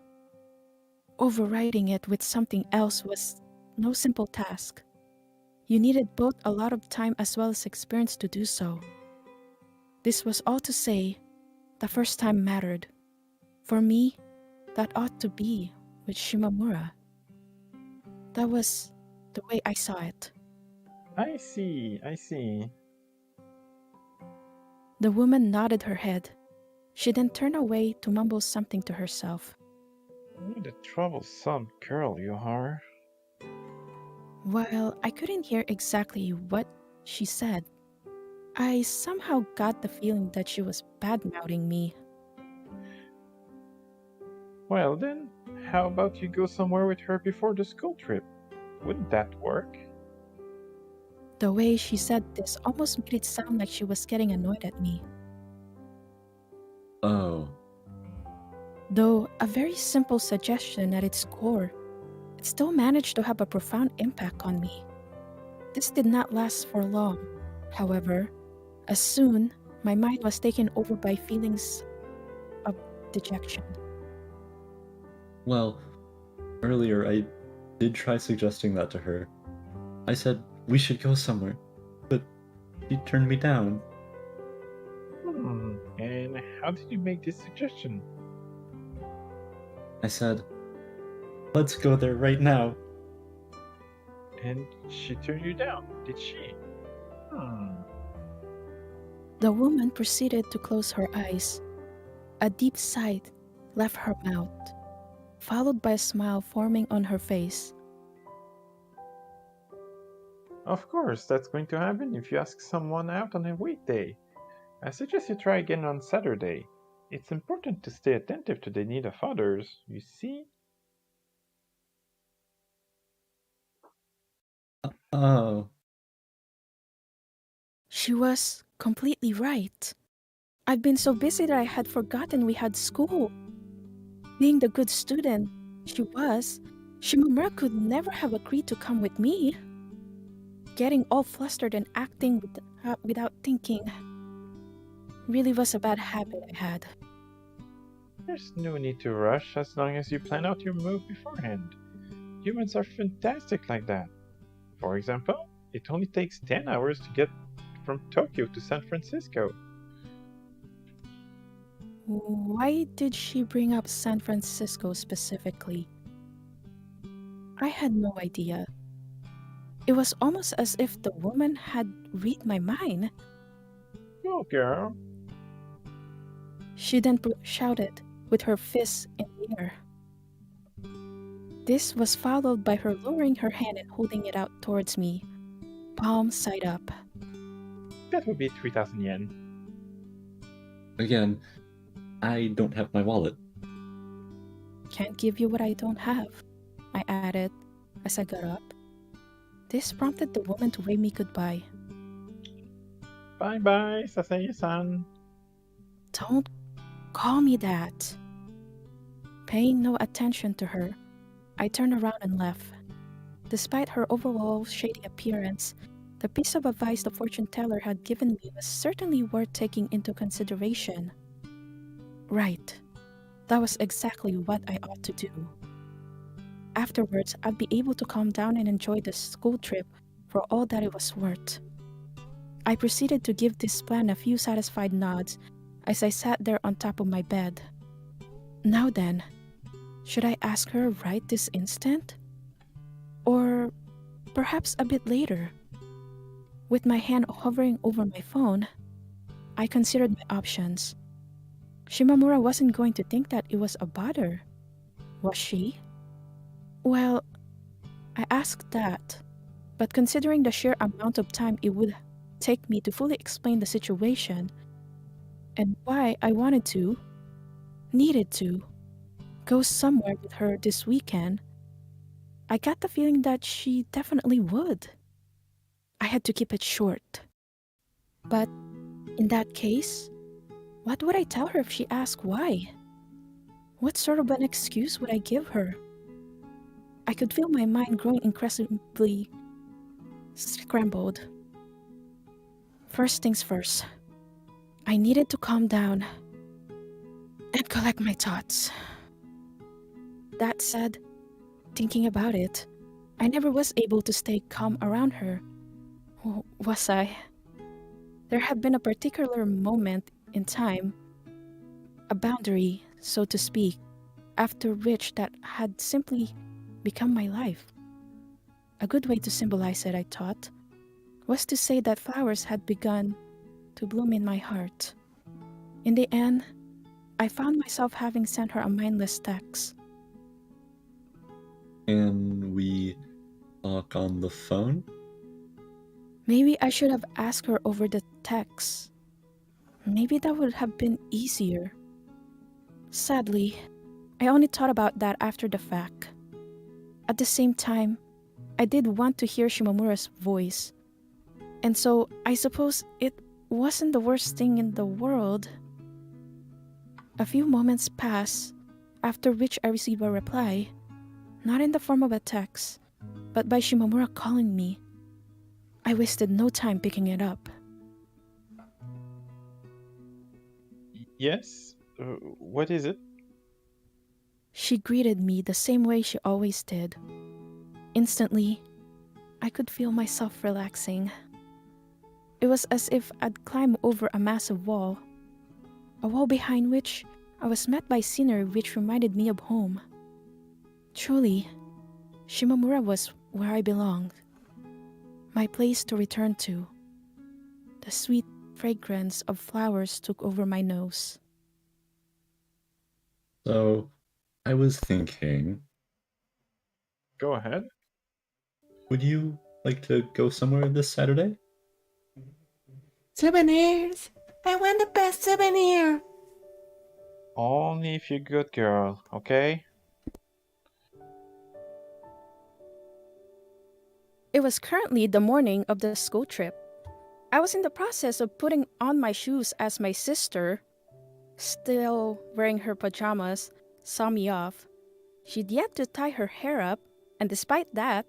Overriding it with something else was no simple task. You needed both a lot of time as well as experience to do so. This was all to say, the first time mattered. For me, that ought to be with Shimamura. That was the way I saw it. I see. The woman nodded her head. She then turned away to mumble something to herself. What a troublesome girl you are. While I couldn't hear exactly what she said, I somehow got the feeling that she was bad-mouthing me. Well then, how about you go somewhere with her before the school trip? Wouldn't that work? The way she said this almost made it sound like she was getting annoyed at me. Oh. Though a very simple suggestion at its core, it still managed to have a profound impact on me. This did not last for long, however, as soon my mind was taken over by feelings of dejection. Well, earlier I did try suggesting that to her. I said we should go somewhere, but she turned me down. And how did you make this suggestion? I said, let's go there right now. And she turned you down, did she? The woman proceeded to close her eyes. A deep sigh left her mouth, followed by a smile forming on her face. Of course, that's going to happen if you ask someone out on a weekday. I suggest you try again on Saturday. It's important to stay attentive to the need of others, you see? Oh. She was completely right. I'd been so busy that I had forgotten we had school. Being the good student she was, Shimamura could never have agreed to come with me. Getting all flustered and acting without thinking really was a bad habit I had. There's no need to rush as long as you plan out your move beforehand. Humans are fantastic like that. For example, it only takes 10 hours to get from Tokyo to San Francisco. Why did she bring up San Francisco specifically? I had no idea. It was almost as if the woman had read my mind. Go, girl. She then shouted with her fists in the air. This was followed by her lowering her hand and holding it out towards me, palm side up. That would be 3,000 yen. Again, I don't have my wallet. Can't give you what I don't have, I added as I got up. This prompted the woman to wave me goodbye. Bye-bye, Sasaya-san. Don't Call me that. Paying no attention to her, I turned around and left. Despite her overall shady appearance, the piece of advice the fortune teller had given me was certainly worth taking into consideration. Right. That was exactly what I ought to do. Afterwards, I'd be able to calm down and enjoy the school trip for all that it was worth. I proceeded to give this plan a few satisfied nods as I sat there on top of my bed. Now then, should I ask her right this instant? Or perhaps a bit later? With my hand hovering over my phone, I considered my options. Shimamura wasn't going to think that it was a bother, was she? Well, I asked that, but considering the sheer amount of time it would take me to fully explain the situation, and why I needed to, go somewhere with her this weekend, I got the feeling that she definitely would. I had to keep it short. But in that case, what would I tell her if she asked why? What sort of an excuse would I give her? I could feel my mind growing increasingly scrambled. First things first, I needed to calm down and collect my thoughts. That said, thinking about it, I never was able to stay calm around her. Was I? There had been a particular moment in time, a boundary, so to speak, after which that had simply become my life. A good way to symbolize it, I thought, was to say that flowers had begun to bloom in my heart. In the end, I found myself having sent her a mindless text. Can we talk on the phone? Maybe I should have asked her over the text. Maybe that would have been easier. Sadly, I only thought about that after the fact. At the same time, I did want to hear Shimamura's voice. And so, I suppose it wasn't the worst thing in the world. A few moments passed, after which I received a reply, not in the form of a text, but by Shimamura calling me. I wasted no time picking it up. Yes? What is it? She greeted me the same way she always did. Instantly, I could feel myself relaxing. It was as if I'd climbed over a massive wall, a wall behind which I was met by scenery which reminded me of home. Truly, Shimamura was where I belonged, my place to return to. The sweet fragrance of flowers took over my nose. So, I was thinking, Go ahead. would you like to go somewhere this Saturday? Souvenirs! I want the best souvenir! Only if you're good, girl, okay? It was currently the morning of the school trip. I was in the process of putting on my shoes as my sister, still wearing her pajamas, saw me off. She'd yet to tie her hair up, and despite that,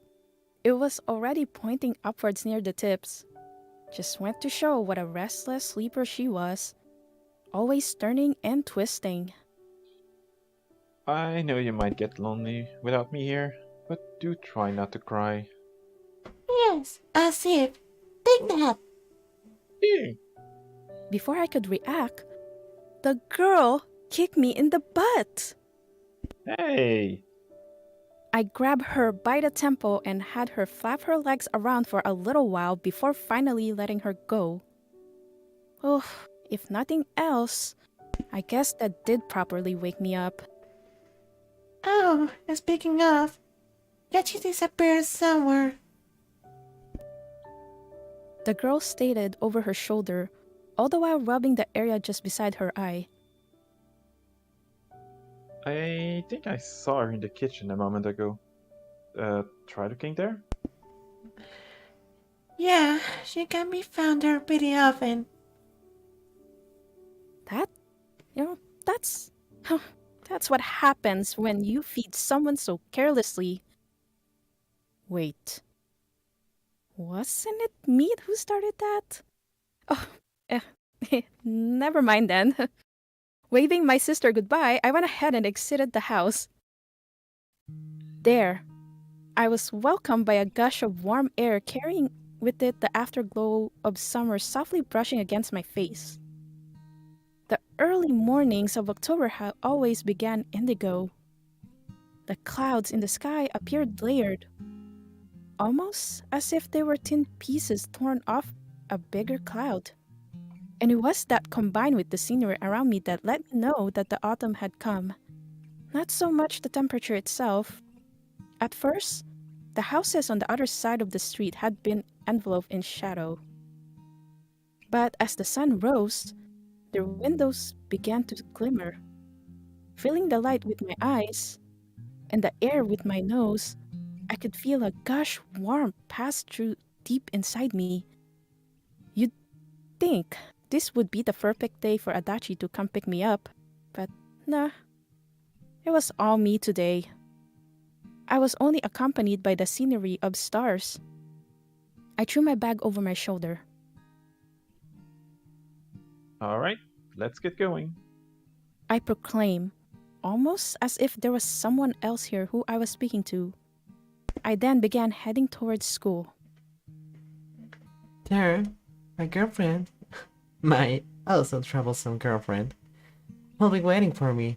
it was already pointing upwards near the tips. Just went to show what a restless sleeper she was, always turning and twisting. I know you might get lonely without me here, but do try not to cry. Yes, as if. Take that! Ew. Before I could react, the girl kicked me in the butt. Hey! I grabbed her by the temple and had her flap her legs around for a little while before finally letting her go. Oh, if nothing else, I guess that did properly wake me up. Oh, speaking of, Yachi disappeared somewhere. The girl stated over her shoulder, all the while rubbing the area just beside her eye. I think I saw her in the kitchen a moment ago. Try looking there? Yeah, she can be found there pretty often. That, That's that's what happens when you feed someone so carelessly. Wait, wasn't it me who started that? Oh, eh, never mind then. Waving my sister goodbye, I went ahead and exited the house. There, I was welcomed by a gush of warm air carrying with it the afterglow of summer softly brushing against my face. The early mornings of October always began indigo. The clouds in the sky appeared layered, almost as if they were thin pieces torn off a bigger cloud. And it was that combined with the scenery around me that let me know that the autumn had come. Not so much the temperature itself. At first, the houses on the other side of the street had been enveloped in shadow. But as the sun rose, their windows began to glimmer. Filling the light with my eyes and the air with my nose, I could feel a gush warmth pass through deep inside me. You'd think this would be the perfect day for Adachi to come pick me up, but nah, it was all me today. I was only accompanied by the scenery of stars. I threw my bag over my shoulder. Alright, let's get going. I proclaimed, almost as if there was someone else here who I was speaking to. I then began heading towards school. There, my girlfriend, my also troublesome girlfriend, will be waiting for me.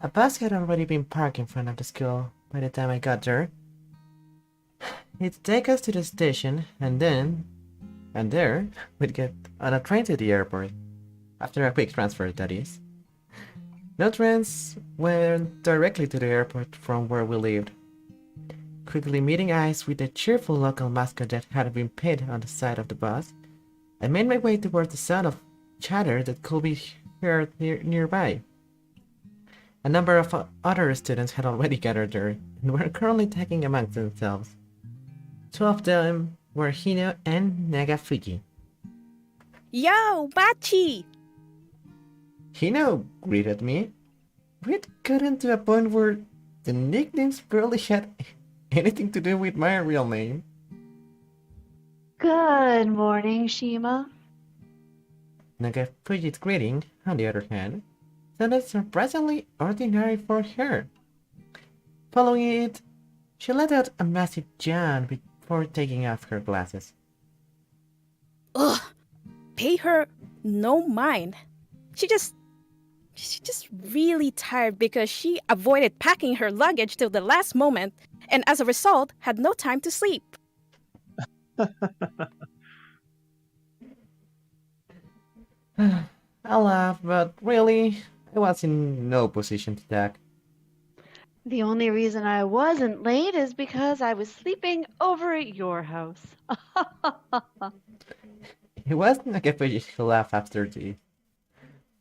A bus had already been parked in front of the school by the time I got there. It'd take us to the station, and there, we'd get on a train to the airport. After a quick transfer, that is. No trains went directly to the airport from where we lived. Quickly meeting eyes with the cheerful local mascot that had been painted on the side of the bus, I made my way towards the sound of chatter that could be heard nearby. A number of other students had already gathered there and were currently talking amongst themselves. Two of them were Hino and Nagafuji. Yo, Bachi! Hino greeted me. We'd gotten to a point where the nicknames barely had anything to do with my real name. Good morning, Shima. Nagafuji's greeting, on the other hand, sounded surprisingly ordinary for her. Following it, she let out a massive yawn before taking off her glasses. Ugh! Pay her no mind. She's just really tired because she avoided packing her luggage till the last moment and as a result had no time to sleep. I laughed, but really, I was in no position to talk. The only reason I wasn't late is because I was sleeping over at your house. It was Nagafuji who laughed after tea.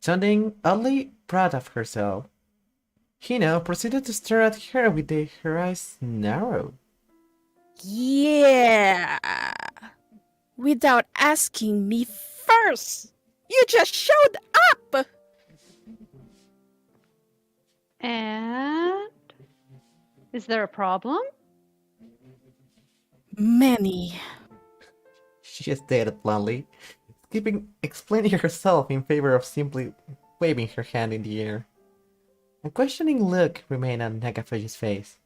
Sounding oddly proud of herself, Hino proceeded to stare at her with her eyes narrowed. Yeah! Without asking me first! You just showed up! And is there a problem? Many. She stated bluntly, explaining herself in favor of simply waving her hand in the air. A questioning look remained on Nagafuji's face.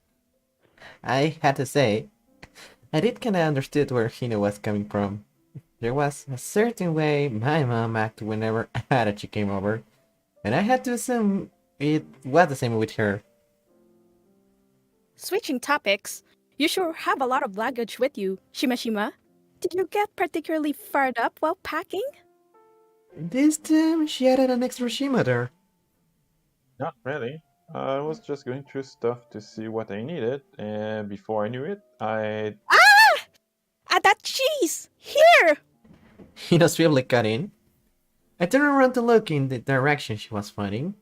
I had to say, I did kinda understood where Hino was coming from. There was a certain way my mom acted whenever Adachi came over, and I had to assume it was the same with her. Switching topics, you sure have a lot of luggage with you, Shima. Did you get particularly fired up while packing? This time, she added an extra Shima there. Not really. I was just going through stuff to see what I needed, and before I knew it, I... Ah! That cheese! Here! Hino swiftly cut in. I turned around to look in the direction she was pointing,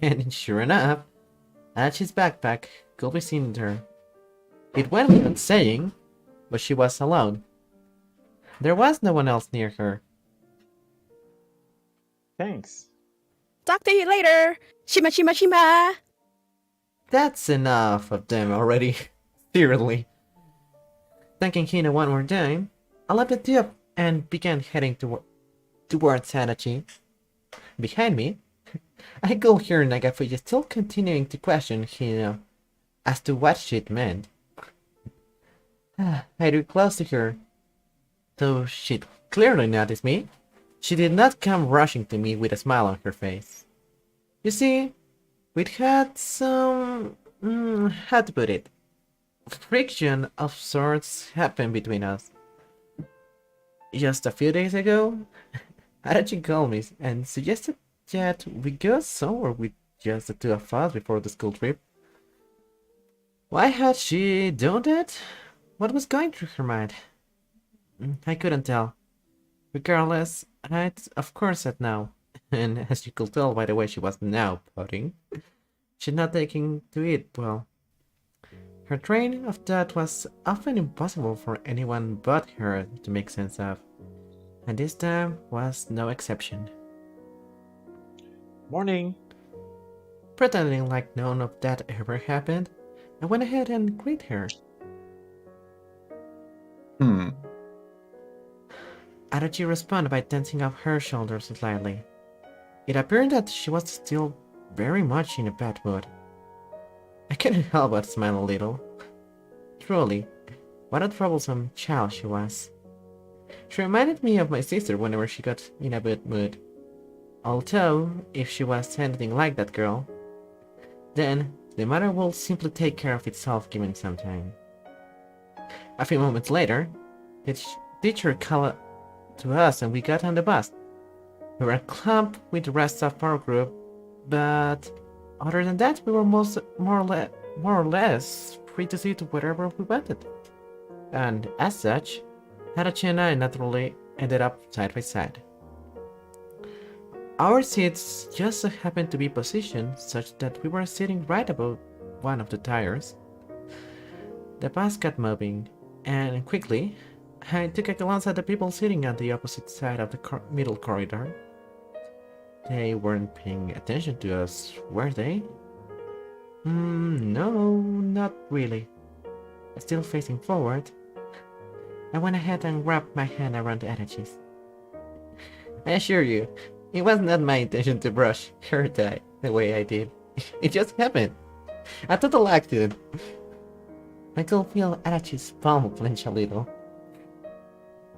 and sure enough, Adachi's backpack could be seen there. It went without saying, but she was alone. There was no one else near her. Thanks. Talk to you later! Shima shima shima! That's enough of them already. Seriously. Thanking Hino one more time, I left the two up and began heading towards Adachi. Behind me, I could hear Nagafuji still continuing to question Hino as to what shit meant. I drew close to her, though she'd clearly noticed me. She did not come rushing to me with a smile on her face. You see, we'd had some... how to put it? Friction of sorts happen between us. Just a few days ago, Adachi called me and suggested that we go somewhere with just the two of us before the school trip. Why had she done that? What was going through her mind? I couldn't tell. Regardless, I'd of course said no, and as you could tell by the way she was now pouting, she'd not taking to it well. Her train of thought was often impossible for anyone but her to make sense of, and this time was no exception. Morning. Pretending like none of that ever happened, I went ahead and greeted her. Adachi responded by tensing up her shoulders slightly. It appeared that she was still very much in a bad mood. I couldn't help but smile a little. Truly, what a troublesome child she was. She reminded me of my sister whenever she got in a bad mood. Although, if she was anything like that girl, then the matter will simply take care of itself given some time. A few moments later, the teacher called to us and we got on the bus. We were clumped with the rest of our group, but other than that, we were more or less free to sit wherever we wanted. And as such, Adachi and I naturally ended up side by side. Our seats just so happened to be positioned such that we were sitting right above one of the tires. The bus got moving, and quickly, I took a glance at the people sitting on the opposite side of the middle corridor. They weren't paying attention to us, were they? No, not really. Still facing forward, I went ahead and wrapped my hand around Adachi's. I assure you, it was not my intention to brush her tie the way I did. It just happened. A total accident. I could feel Adachi's palm clench a little.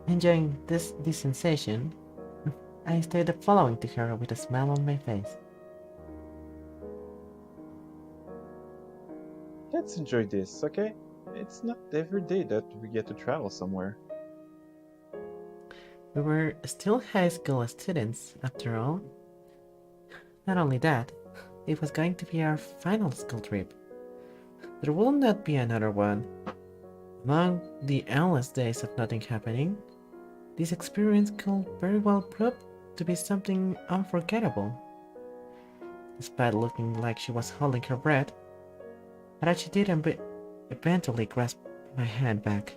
Enjoying this sensation, I started following to her with a smile on my face. Let's enjoy this, okay? It's not every day that we get to travel somewhere. We were still high school students, after all. Not only that, it was going to be our final school trip. There will not be another one. Among the endless days of nothing happening, this experience could very well prove to be something unforgettable. Despite looking like she was holding her breath, Adachi did eventually grasp my hand back.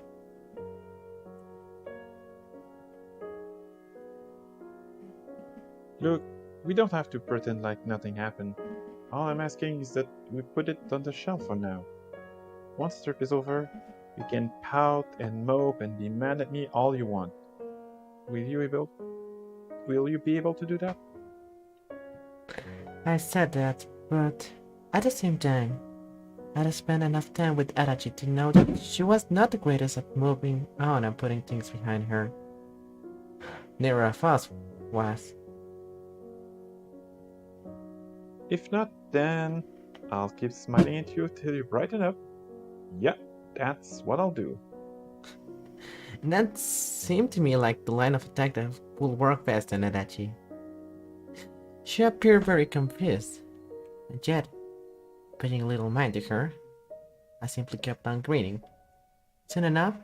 Look, we don't have to pretend like nothing happened. All I'm asking is that we put it on the shelf for now. Once the trip is over, you can pout and mope and demand at me all you want. Will you be able to do that? I said that, but at the same time, I had spent enough time with Adachi to know that she was not the greatest at moving on and putting things behind her. Neither of us was. If not, then I'll keep smiling at you till you brighten up. Yep, that's what I'll do. That seemed to me like the line of attack that would work best on Adachi. She appeared very confused, and yet, paying little mind to her, I simply kept on grinning. Soon enough,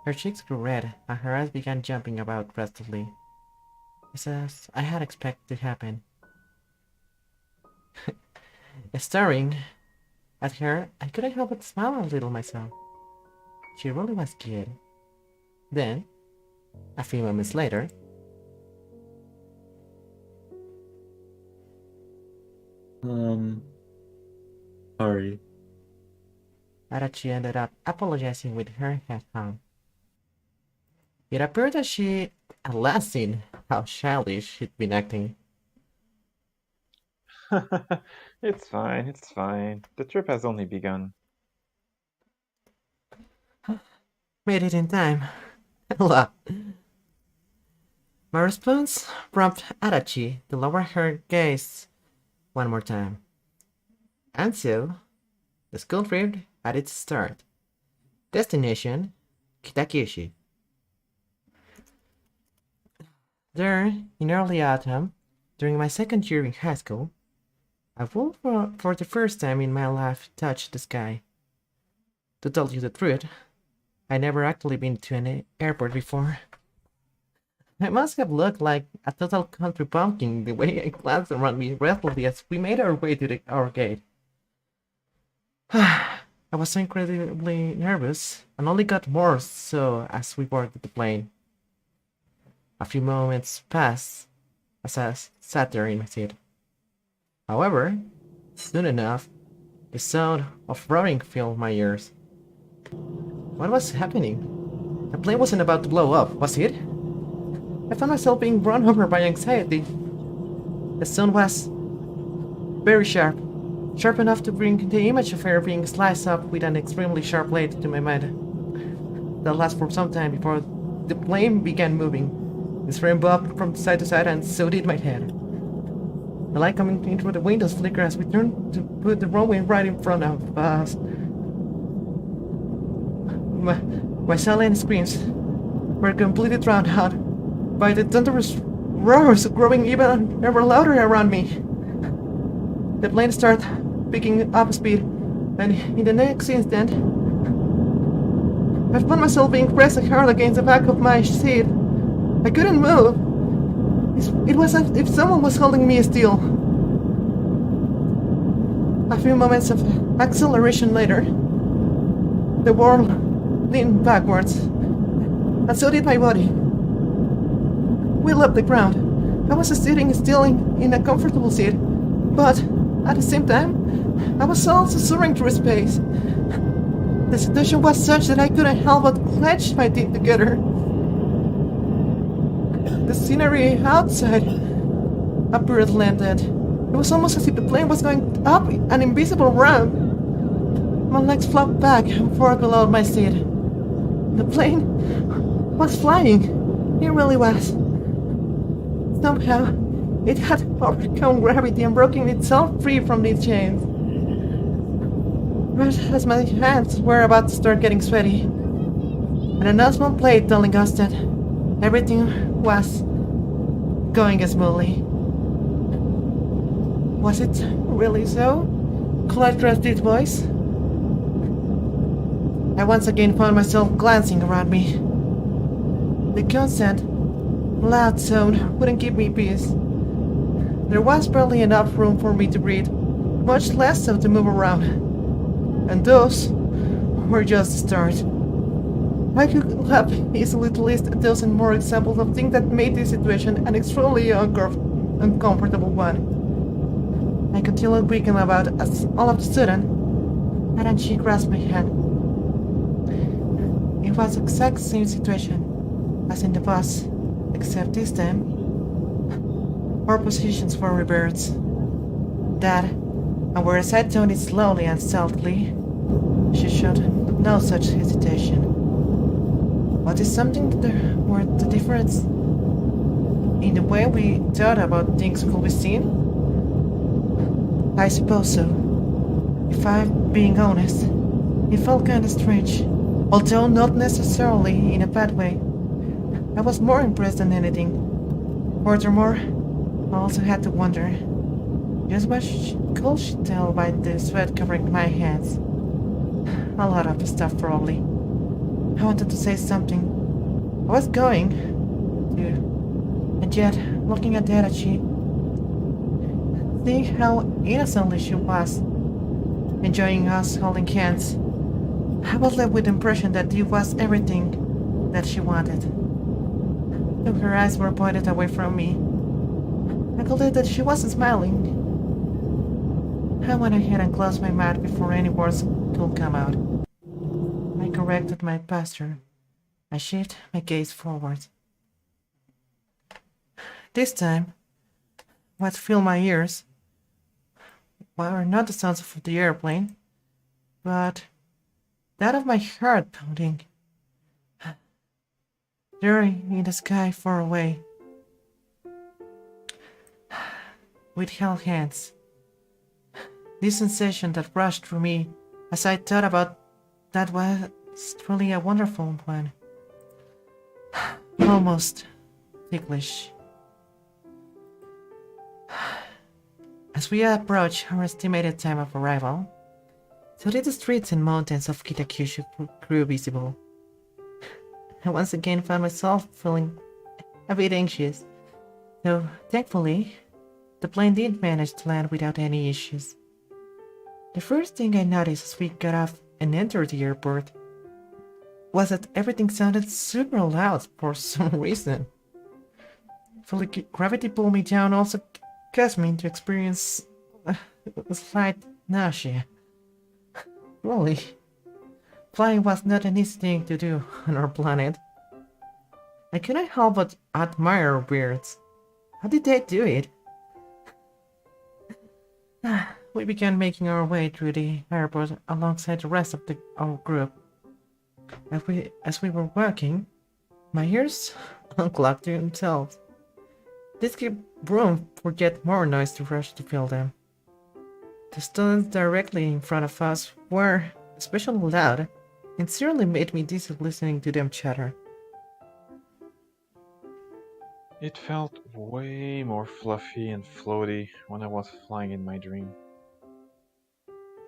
her cheeks grew red and her eyes began jumping about restlessly, just as I had expected to happen. Staring at her, I couldn't help but smile a little myself. She really was cute. Then, a few moments later, Sorry. Adachi ended up apologizing with her head hung. It appeared that she had last seen how childish she'd been acting. It's fine, it's fine. The trip has only begun. Made it in time. Hello. My response prompted Adachi to lower her gaze one more time. And so, the school trip had its start. Destination, Kitakyushu. There, in early autumn, during my second year in high school, I will for the first time in my life touch the sky. To tell you the truth, I never actually been to an airport before. I must have looked like a total country bumpkin the way I glanced around me breathlessly as we made our way to our gate. I was so incredibly nervous, and only got more so as we boarded the plane. A few moments passed as I sat there in my seat. However, soon enough, the sound of roaring filled my ears. What was happening? The plane wasn't about to blow up, was it? I found myself being run over by anxiety. The sound was very sharp, sharp enough to bring the image of her being sliced up with an extremely sharp blade to my mind. That lasted for some time before the plane began moving. The frame bobbed from side to side, and so did my head. The light coming in through the windows flickered as we turned to put the runway right in front of us. My silent screams were completely drowned out by the thunderous roars growing even ever louder around me. The plane started picking up speed, and in the next instant, I found myself being pressed hard against the back of my seat. I couldn't move. It was as if someone was holding me still. A few moments of acceleration later, the world leaned backwards, and so did my body. We left the ground. I was sitting still in a comfortable seat, but at the same time, I was also soaring through space. The situation was such that I couldn't help but clench my teeth together. The scenery outside appeared landed. It was almost as if the plane was going up an invisible ramp. My legs flopped back and forth below my seat. The plane was flying. It really was. Somehow, it had overcome gravity and broken itself free from these chains. But as my hands were about to start getting sweaty, an announcement played telling us that everything was going smoothly. Was it really so? Clyde Cressy's voice. I once again found myself glancing around me. The constant, loud sound wouldn't give me peace. There was barely enough room for me to breathe, much less so to move around. And those were just the start. I could have easily list a dozen more examples of things that made this situation an extremely uncomfortable one. I continued weakening about as all of a sudden, and she grasped my hand. It was the exact same situation as in the bus, except this time, our positions were reversed. That, and whereas I turned it slowly and stealthily, she showed no such hesitation. What is something worth the difference in the way we thought about things could be seen? I suppose so. If I'm being honest, it felt kinda strange, although not necessarily in a bad way. I was more impressed than anything. Furthermore, I also had to wonder, just what could she tell by the sweat covering my hands? A lot of stuff, probably. I wanted to say something. I was going to, and yet, looking at Adachi, seeing how innocently she was, enjoying us holding hands, I was left with the impression that it was everything that she wanted. Though her eyes were pointed away from me, I could tell that she wasn't smiling. I went ahead and closed my mouth before any words could come out. I corrected my posture. I shifted my gaze forward. This time, what filled my ears were not the sounds of the airplane, but that of my heart pounding. There in the sky far away, with held hands. This sensation that rushed through me as I thought about that was truly a wonderful one. Almost ticklish. As we approach our estimated time of arrival, suddenly the streets and mountains of Kitakyushu grew visible. I once again found myself feeling a bit anxious, though thankfully, the plane did manage to land without any issues. The first thing I noticed as we got off and entered the airport was that everything sounded super loud for some reason. Felt like gravity pulled me down also caused me to experience a slight nausea. Really, flying was not an easy thing to do on our planet. I couldn't help but admire birds. How did they do it? We began making our way through the airport alongside the rest of our group. As we were walking, my ears unclogged themselves. This gave room for yet more noise to rush to fill them. The students directly in front of us were especially loud and certainly made me dizzy listening to them chatter. It felt way more fluffy and floaty when I was flying in my dream.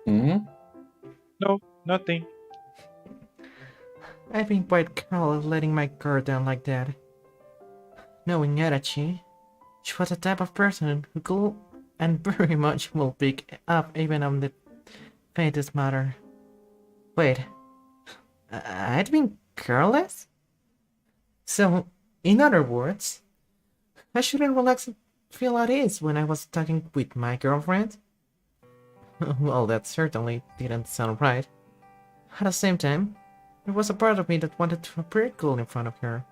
Hmm? No, nothing. I've been quite careless letting my guard down like that. Knowing Adachi, she was the type of person who could and very much will pick up even on the faintest matter. Wait, I'd been careless? So, in other words, I shouldn't relax and feel at ease when I was talking with my girlfriend? Well, that certainly didn't sound right. At the same time, there was a part of me that wanted to appear cool in front of her.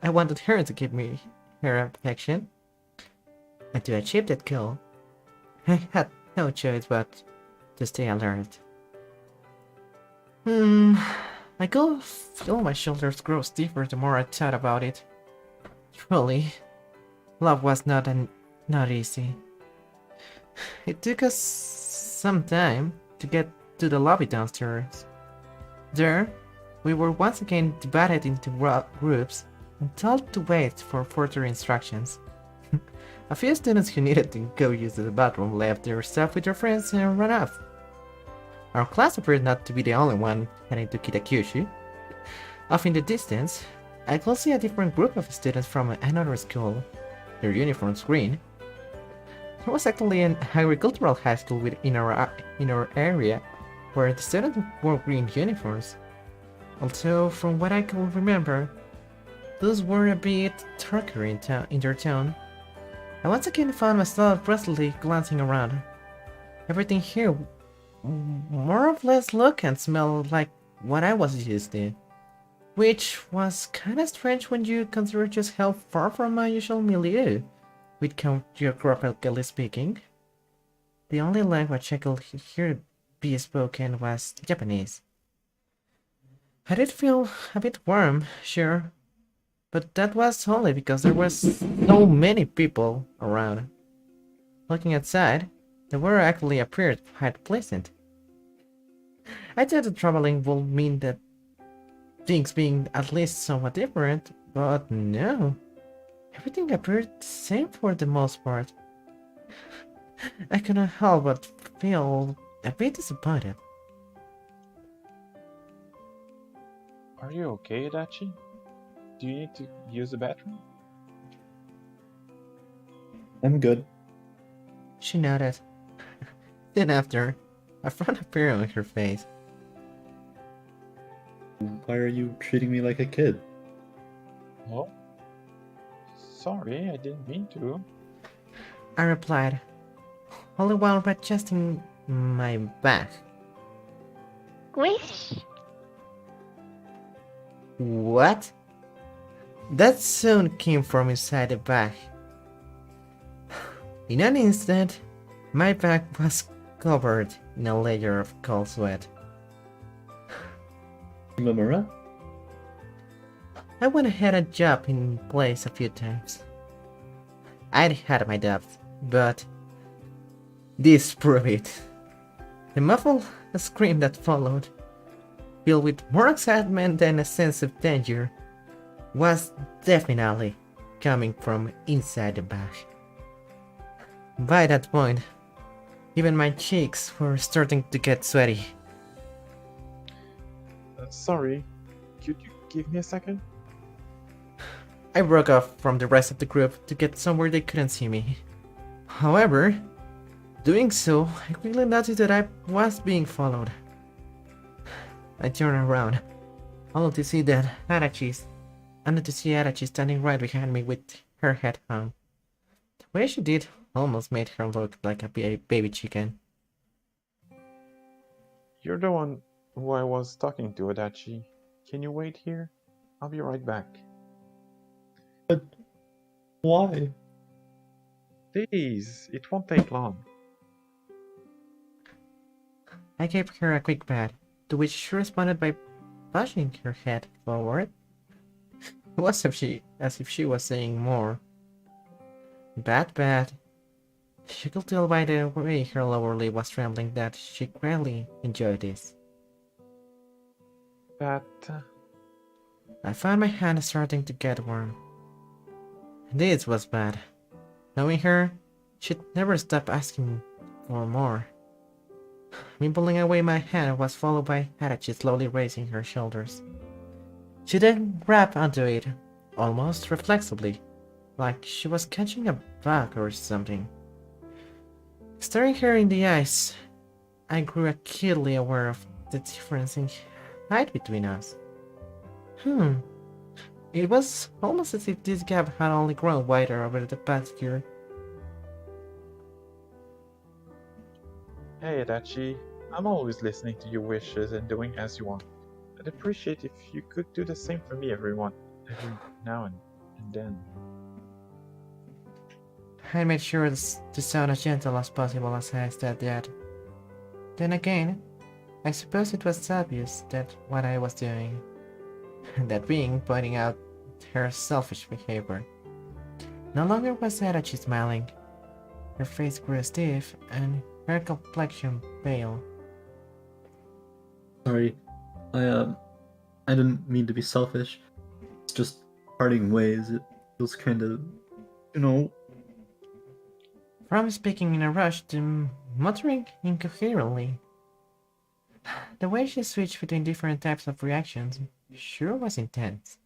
I wanted her to give me her affection. And to achieve that goal, I had no choice but to stay alert. I could feel my shoulders grow stiffer the more I thought about it. Truly, love was not easy. It took us some time to get to the lobby downstairs. There, we were once again divided into groups and told to wait for further instructions. A few students who needed to go use the bathroom left their stuff with their friends and ran off. Our class appeared not to be the only one heading to Kitakyushu. Off in the distance, I could see a different group of students from another school, their uniforms green. There was actually an agricultural high school in our area where the students wore green uniforms. Although, from what I can remember, those were a bit darker in their tone. I once again found myself restlessly glancing around. Everything here more or less looked and smelled like what I was used to, which was kinda strange when you consider just how far from my usual milieu, with geographically speaking. The only language I could hear be spoken was Japanese. I did feel a bit warm, sure, but that was only because there was so many people around. Looking outside, the weather actually appeared quite pleasant. I thought that traveling would mean that things being at least somewhat different, but no. Everything appeared the same for the most part. I couldn't help but feel a bit disappointed. Are you okay, Adachi? Do you need to use the bathroom? I'm good. She nodded. Then after, a frown appeared on her face. Why are you treating me like a kid? Oh? Sorry, I didn't mean to. I replied, all the while adjusting my back. Squish! What? That sound came from inside the bag. In an instant, my back was covered in a layer of cold sweat. Shimamura? I went ahead and jumped in place a few times. I'd had my doubts, but this proved it. The muffled scream that followed, filled with more excitement than a sense of danger, was definitely coming from inside the bag. By that point, even my cheeks were starting to get sweaty. Sorry, could you give me a second? I broke off from the rest of the group to get somewhere they couldn't see me. However, doing so, I quickly noticed that I was being followed. I turned around, only to see Adachi standing right behind me with her head hung. The way she did almost made her look like a baby chicken. You're the one who I was talking to, Adachi. Can you wait here? I'll be right back. But why? Please, it won't take long. I gave her a quick pat, to which she responded by pushing her head forward. It was as if she was saying more. Bad. She could tell by the way her lower lip was trembling that she greatly enjoyed this. But... I found my hand starting to get warm. This was bad. Knowing her, she'd never stop asking for more. Me pulling away my hand was followed by Adachi slowly raising her shoulders. She then grabbed onto it, almost reflexively, like she was catching a bug or something. Staring her in the eyes, I grew acutely aware of the difference in height between us. It was almost as if this gap had only grown wider over the past year. Hey, Adachi. I'm always listening to your wishes and doing as you want. I'd appreciate if you could do the same for me every now and then. I made sure to sound as gentle as possible as I said that. Then again, I suppose it was obvious that what I was doing, that being pointing out her selfish behavior. No longer was Adachi smiling. Her face grew stiff and her complexion pale. Sorry, I didn't mean to be selfish. It's just parting ways. It feels kind of, From speaking in a rush to muttering incoherently. The way she switched between different types of reactions sure was intense.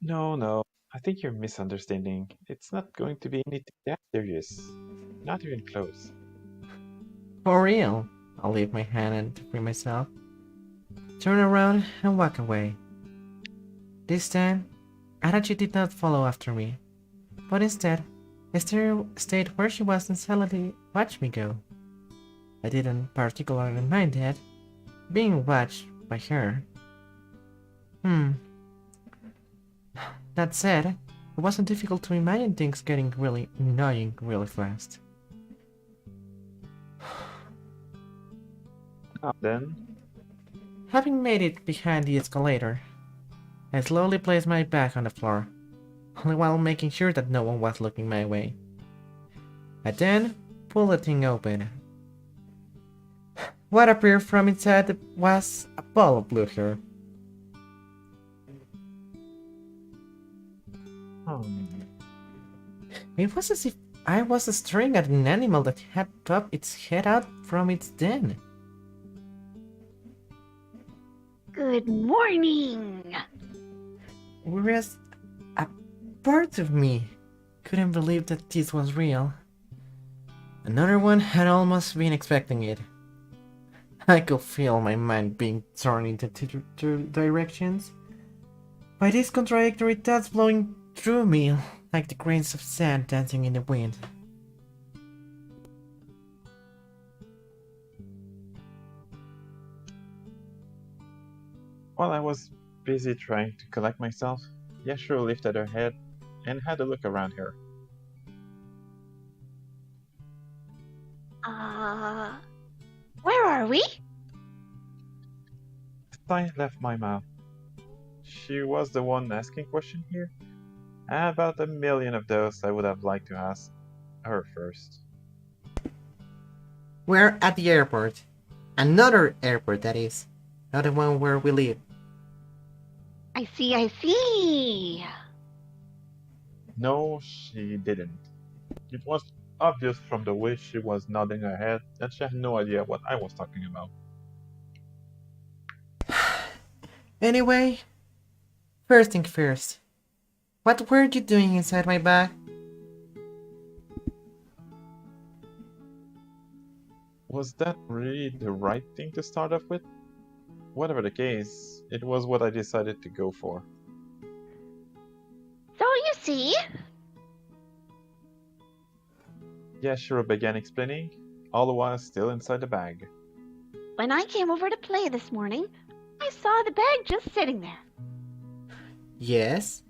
No. I think you're misunderstanding. It's not going to be anything that serious. Not even close. For real, I'll leave my hand and free myself, turn around and walk away. This time, Adachi did not follow after me, but instead, I stayed where she was and silently watched me go. I didn't particularly mind that, being watched by her. That said, it wasn't difficult to imagine things getting really annoying really fast. Then, Having made it behind the escalator, I slowly placed my back on the floor, only while making sure that no one was looking my way. I then pulled the thing open. What appeared from inside was a ball of blue hair. It was as if I was staring at an animal that had popped its head out from its den. Good morning! Whereas a part of me couldn't believe that this was real. Another one had almost been expecting it. I could feel my mind being torn into two directions. By these contradictory thoughts flowing through me, like the grains of sand dancing in the wind. While I was busy trying to collect myself, Yashiro lifted her head and had a look around her. Where are we? I left my mouth. She was the one asking question here. About 1,000,000 of those I would have liked to ask her first. We're at the airport. Another airport, that is. Not the one where we live. I see. No, she didn't. It was obvious from the way she was nodding her head that she had no idea what I was talking about. Anyway, first thing first. What were you doing inside my bag? Was that really the right thing to start off with? Whatever the case, it was what I decided to go for. So you see, Yashiro began explaining, all the while still inside the bag. when I came over to play this morning, I saw the bag just sitting there. Yes.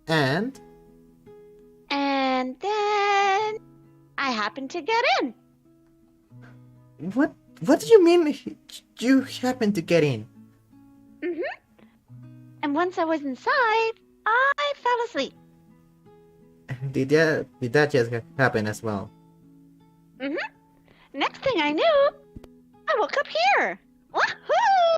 And? And then I happened to get in. What do you mean you happened to get in? And once I was inside, I fell asleep. Did that just happen as well? Next thing I knew, I woke up here. Woohoo!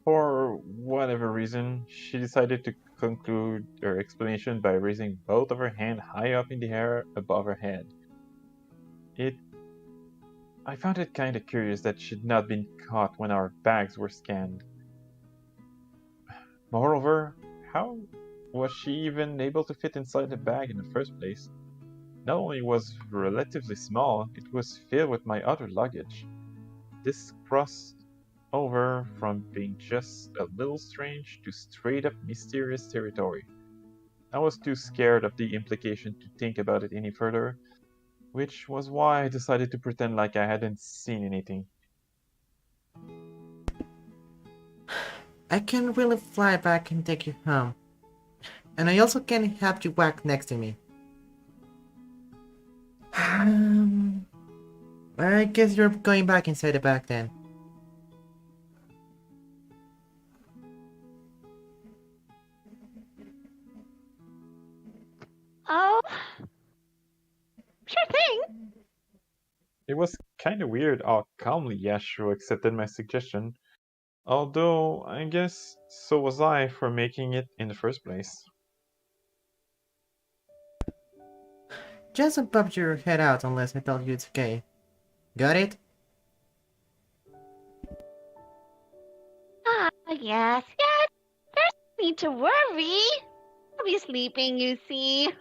For whatever reason, she decided to conclude her explanation by raising both of her hands high up in the air above her head. I found it kinda curious that she'd not been caught when our bags were scanned. Moreover, how was she even able to fit inside the bag in the first place? Not only was it relatively small, it was filled with my other luggage. This crossed over from being just a little strange to straight up mysterious territory. I was too scared of the implication to think about it any further, which was why I decided to pretend like I hadn't seen anything. I can really fly back and take you home. And I also can have you walk next to me. I guess you're going back inside the bag then. Oh, sure thing. It was kinda weird how calmly Yashiro accepted my suggestion, although I guess so was I for making it in the first place. Just don't pop your head out unless I tell you it's okay. Got it? Yes. There's no need to worry. I'll be sleeping, you see.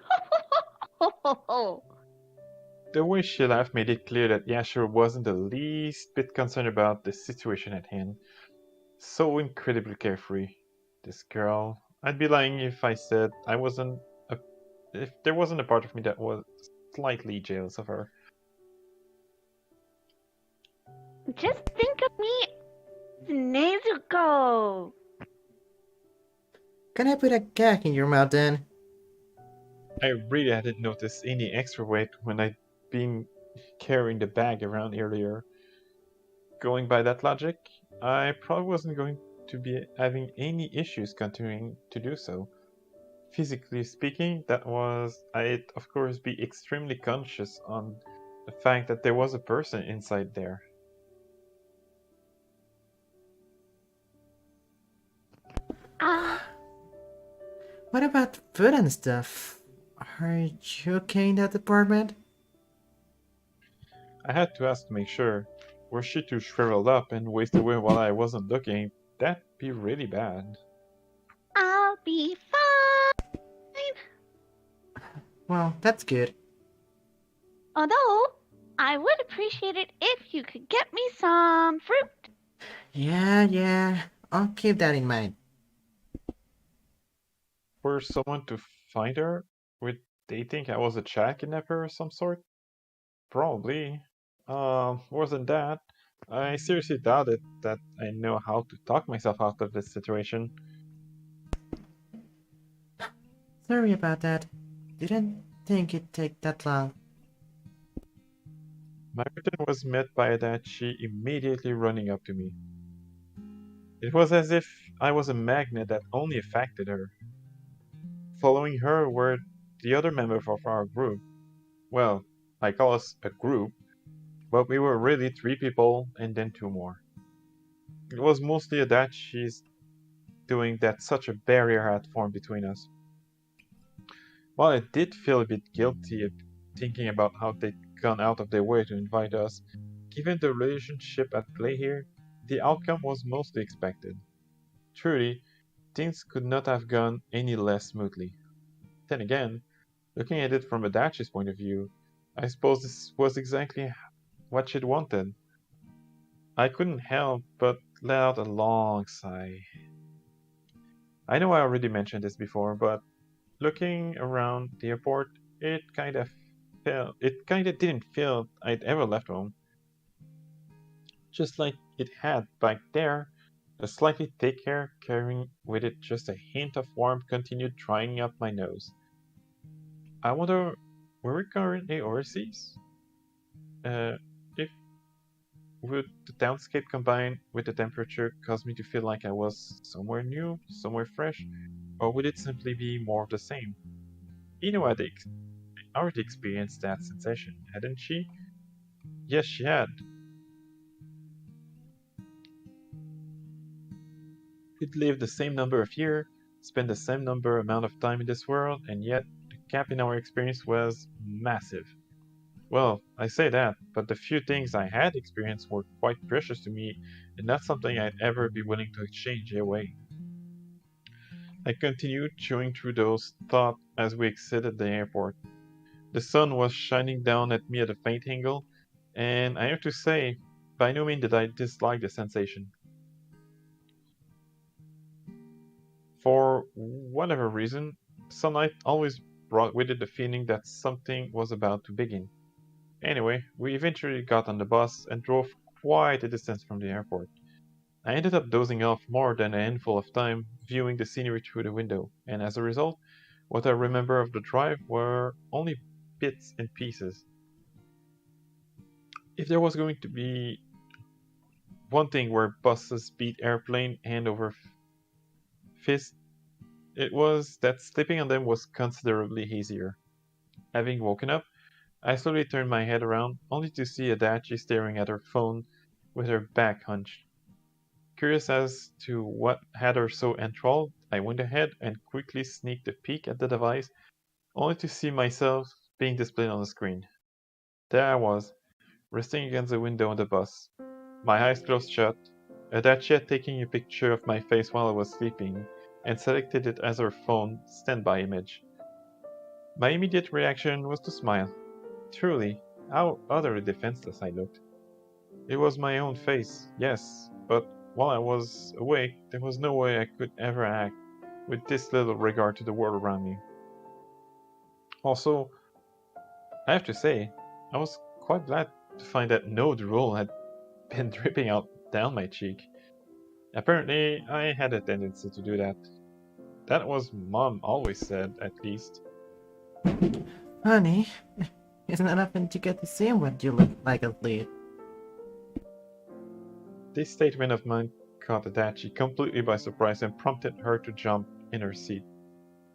The way she laughed made it clear that Yashiro wasn't the least bit concerned about the situation at hand. So incredibly carefree. This girl. I'd be lying if I said if there wasn't a part of me that was slightly jealous of her. Just think of me as Nezuko. Can I put a gag in your mouth then? I really hadn't noticed any extra weight when I'd been carrying the bag around earlier. Going by that logic, I probably wasn't going to be having any issues continuing to do so. Physically speaking, I'd of course be extremely conscious on the fact that there was a person inside there. What about food and stuff? Are you okay in that department? I had to ask to make sure. Were she to shrivel up and waste away while I wasn't looking, that'd be really bad. I'll be fine. Well, that's good. Although, I would appreciate it if you could get me some fruit. Yeah, I'll keep that in mind. For someone to find her? Would they think I was a child kidnapper or some sort? Probably. Worse than that, I seriously doubted that I know how to talk myself out of this situation. Sorry about that. Didn't think it'd take that long. My return was met by Adachi immediately running up to me. It was as if I was a magnet that only affected her. Following her were the other members of our group. Well, I call us a group, but we were really 3 people and then 2 more. It was mostly Adachi's doing that such a barrier had formed between us. While I did feel a bit guilty at thinking about how they'd gone out of their way to invite us, given the relationship at play here, the outcome was mostly expected. Truly, things could not have gone any less smoothly. Then again, looking at it from Adachi's point of view, I suppose this was exactly what she'd wanted. I couldn't help but let out a long sigh. I know I already mentioned this before, but looking around the airport, it kind of didn't feel I'd ever left home. Just like it had back there, the slightly thick hair carrying with it just a hint of warmth continued drying up my nose. I wonder, were we currently overseas? If would the townscape combined with the temperature cause me to feel like I was somewhere new, somewhere fresh, or would it simply be more of the same? Hino had already experienced that sensation, hadn't she? Yes, she had. We'd lived the same number of years, spent the same amount of time in this world, and yet the gap in our experience was massive. Well, I say that, but the few things I had experienced were quite precious to me, and not something I'd ever be willing to exchange away. I continued chewing through those thoughts as we exited the airport. The sun was shining down at me at a faint angle, and I have to say, by no means did I dislike the sensation. For whatever reason, sunlight always brought with it the feeling that something was about to begin. Anyway, we eventually got on the bus and drove quite a distance from the airport. I ended up dozing off more than a handful of time, viewing the scenery through the window, and as a result, what I remember of the drive were only bits and pieces. If there was going to be one thing where buses beat airplane hand over fist, it was that sleeping on them was considerably easier. Having woken up, I slowly turned my head around, only to see Adachi staring at her phone with her back hunched. Curious as to what had her so enthralled, I went ahead and quickly sneaked a peek at the device, only to see myself being displayed on the screen. There I was, resting against the window on the bus, my eyes closed shut, Adachi had taken a picture of my face while I was sleeping, and selected it as her phone standby image. My immediate reaction was to smile. Truly, how utterly defenseless I looked. It was my own face, yes, but while I was awake, there was no way I could ever act with this little regard to the world around me. Also, I have to say, I was quite glad to find that no drool had been dripping out down my cheek. Apparently, I had a tendency to do that. That was Mom always said, at least. Honey, it's not often to get to see what you look like at least. This statement of mine caught Adachi completely by surprise and prompted her to jump in her seat.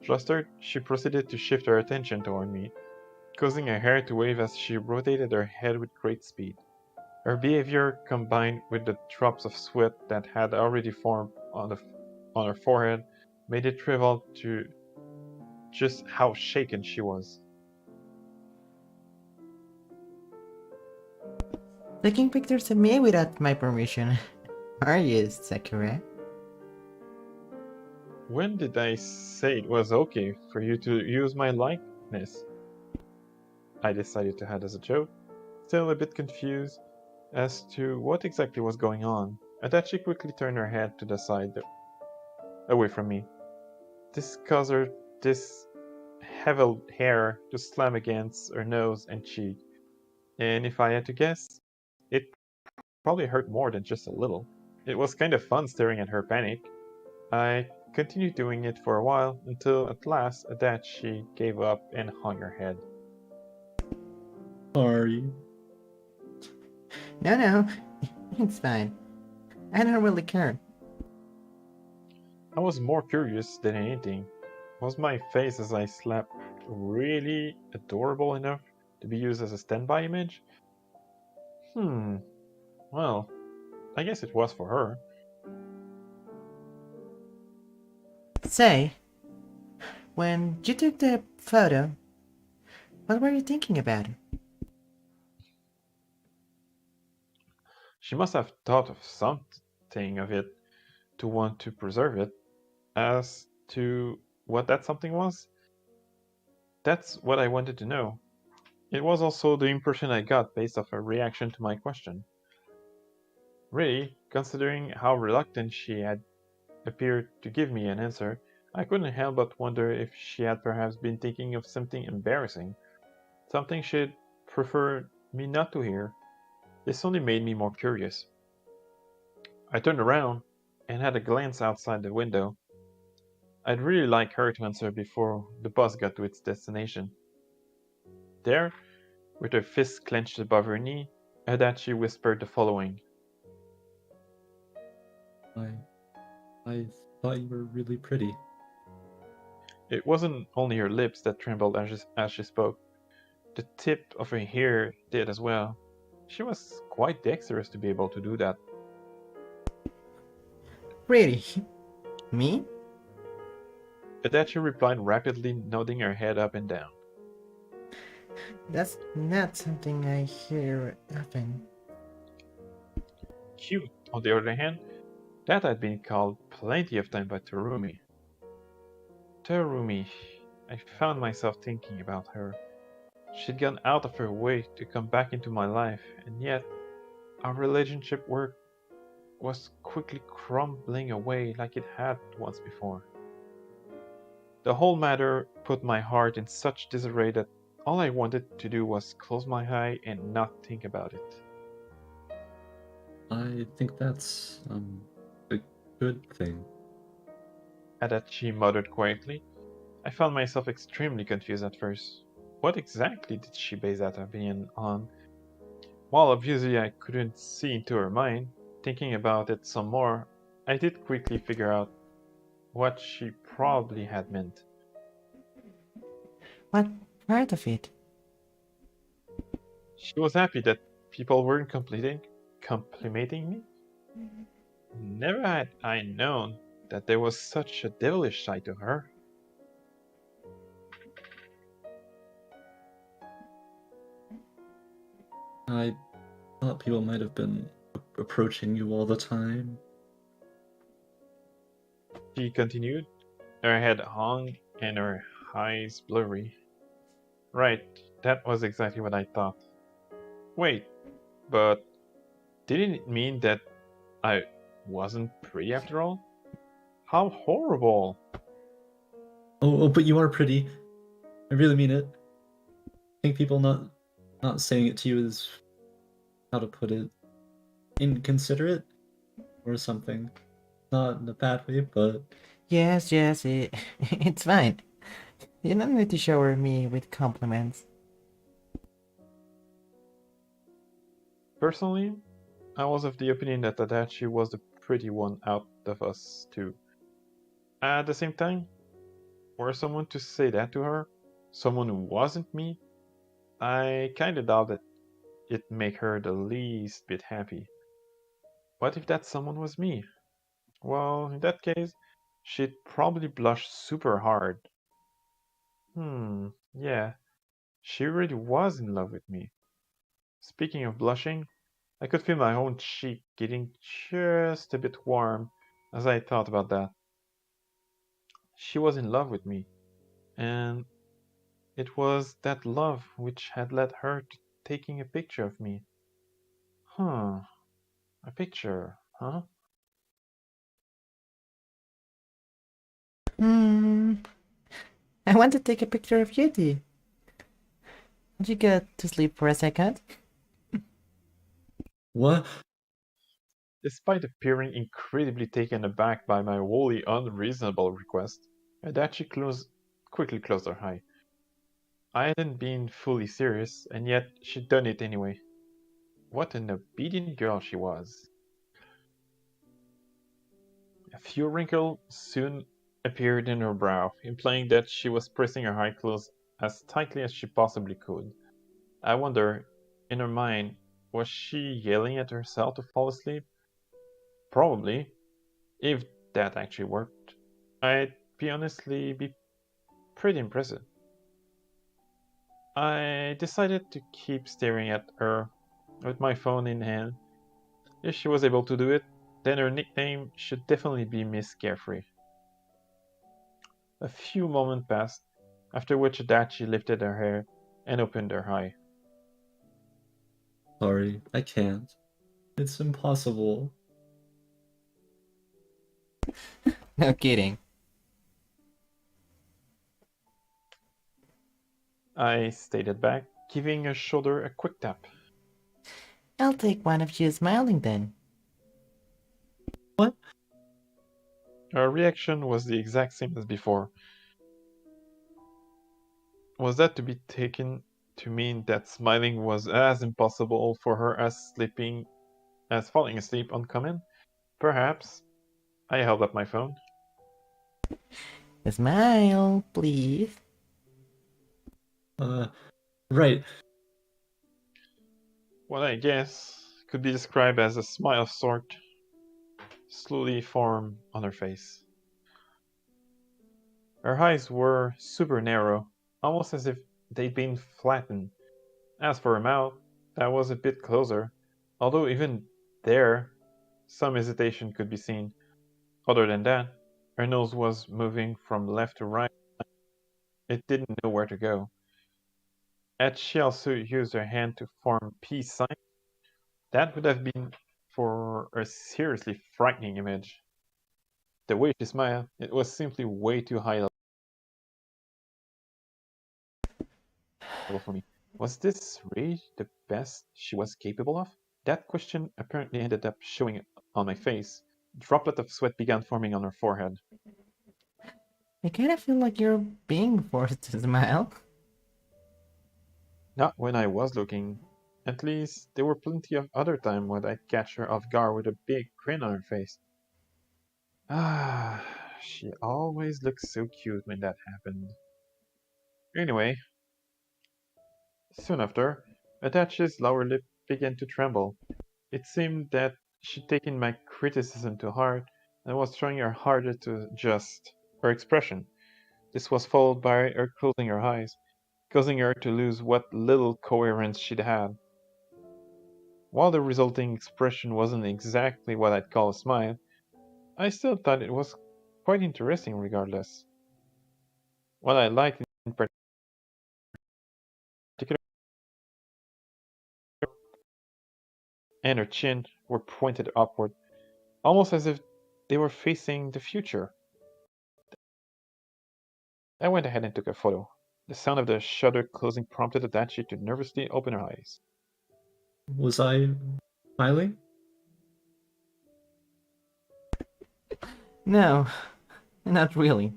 Flustered, she proceeded to shift her attention toward me, causing her hair to wave as she rotated her head with great speed. Her behavior, combined with the drops of sweat that had already formed on her forehead, made it trivial to just how shaken she was. Taking pictures of me without my permission. Are you, Sakura? When did I say it was okay for you to use my likeness? I decided to add as a joke, still a bit confused as to what exactly was going on. Adachi quickly turned her head to the side, away from me. This caused her this heavy hair to slam against her nose and cheek. And if I had to guess, it probably hurt more than just a little. It was kind of fun staring at her panic. I continued doing it for a while until at last Adachi gave up and hung her head. Sorry. No, it's fine. I don't really care. I was more curious than anything. Was my face as I slapped really adorable enough to be used as a standby image? Well, I guess it was for her. Say, when you took the photo, what were you thinking about it? She must have thought of something of it to want to preserve it. As to what that something was, that's what I wanted to know. It was also the impression I got based off her reaction to my question. Really, considering how reluctant she had appeared to give me an answer, I couldn't help but wonder if she had perhaps been thinking of something embarrassing, something she'd prefer me not to hear. This only made me more curious. I turned around and had a glance outside the window. I'd really like her to answer before the bus got to its destination. There, with her fist clenched above her knee, Adachi whispered the following. I thought you were really pretty. It wasn't only her lips that trembled as she spoke. The tip of her hair did as well. She was quite dexterous to be able to do that. Really? Me? Adachi replied rapidly, nodding her head up and down. That's not something I hear often. Cute, on the other hand, that had been called plenty of time by Tarumi. Tarumi, I found myself thinking about her. She'd gone out of her way to come back into my life, and yet our relationship was quickly crumbling away like it had once before. The whole matter put my heart in such disarray that all I wanted to do was close my eye and not think about it. I think that's a good thing. Adachi muttered quietly. I found myself extremely confused at first. What exactly did she base that opinion on? While obviously I couldn't see into her mind, thinking about it some more, I did quickly figure out what she probably had meant. What part of it? She was happy that people weren't complimenting me. Never had I known that there was such a devilish side to her. I thought people might have been approaching you all the time. She continued, her head hung and her eyes blurry. Right, that was exactly what I thought. Wait, but didn't it mean that I wasn't pretty after all? How horrible! Oh, but you are pretty. I really mean it. I think people not saying it to you is, how to put it, inconsiderate or something. Not in a bad way, but Yes, it's fine. You don't need to shower me with compliments. Personally, I was of the opinion that Adachi was the pretty one out of us two. At the same time, for someone to say that to her, someone who wasn't me, I kinda doubt that it'd make her the least bit happy. What if that someone was me? Well, in that case, she'd probably blush super hard. Yeah, she really was in love with me. Speaking of blushing, I could feel my own cheek getting just a bit warm as I thought about that. She was in love with me, and it was that love which had led her to taking a picture of me. A picture, huh? Hmm. I want to take a picture of you two. Did you go to sleep for a second? What? Despite appearing incredibly taken aback by my wholly unreasonable request, Adachi quickly closed her eye. I hadn't been fully serious, and yet she'd done it anyway. What an obedient girl she was. A few wrinkles soon appeared in her brow, implying that she was pressing her eye closed as tightly as she possibly could. I wonder, in her mind, was she yelling at herself to fall asleep? Probably, if that actually worked. I'd be pretty impressed. I decided to keep staring at her with my phone in hand. If she was able to do it, then her nickname should definitely be Miss Carefree. A few moments passed, after which Adachi lifted her hair and opened her eye. Sorry, I can't. It's impossible. No kidding. I stated back, giving her shoulder a quick tap. I'll take one of you smiling then. What? Her reaction was the exact same as before. Was that to be taken to mean that smiling was as impossible for her as falling asleep on command? Perhaps. I held up my phone. Smile, please. Right. What I guess could be described as a smile of sort slowly formed on her face. Her eyes were super narrow, almost as if they'd been flattened. As for her mouth, that was a bit closer, although even there, some hesitation could be seen. Other than that, her nose was moving from left to right. It didn't know where to go. Had she also used her hand to form peace sign, that would have been for a seriously frightening image. The way she smiled, it was simply way too high level for me. Was this really the best she was capable of? That question apparently ended up showing on my face. A droplet of sweat began forming on her forehead. I kinda feel like you're being forced to smile. Not when I was looking. At least, there were plenty of other times when I'd catch her off guard with a big grin on her face. Ah, she always looked so cute when that happened. Anyway, soon after, Adachi's lower lip began to tremble. It seemed that she'd taken my criticism to heart and was trying her harder to adjust her expression. This was followed by her closing her eyes, causing her to lose what little coherence she'd had. While the resulting expression wasn't exactly what I'd call a smile, I still thought it was quite interesting regardless. What I liked in particular and her chin were pointed upward, almost as if they were facing the future. I went ahead and took a photo. The sound of the shutter closing prompted Adachi to nervously open her eyes. Was I smiling? No, not really.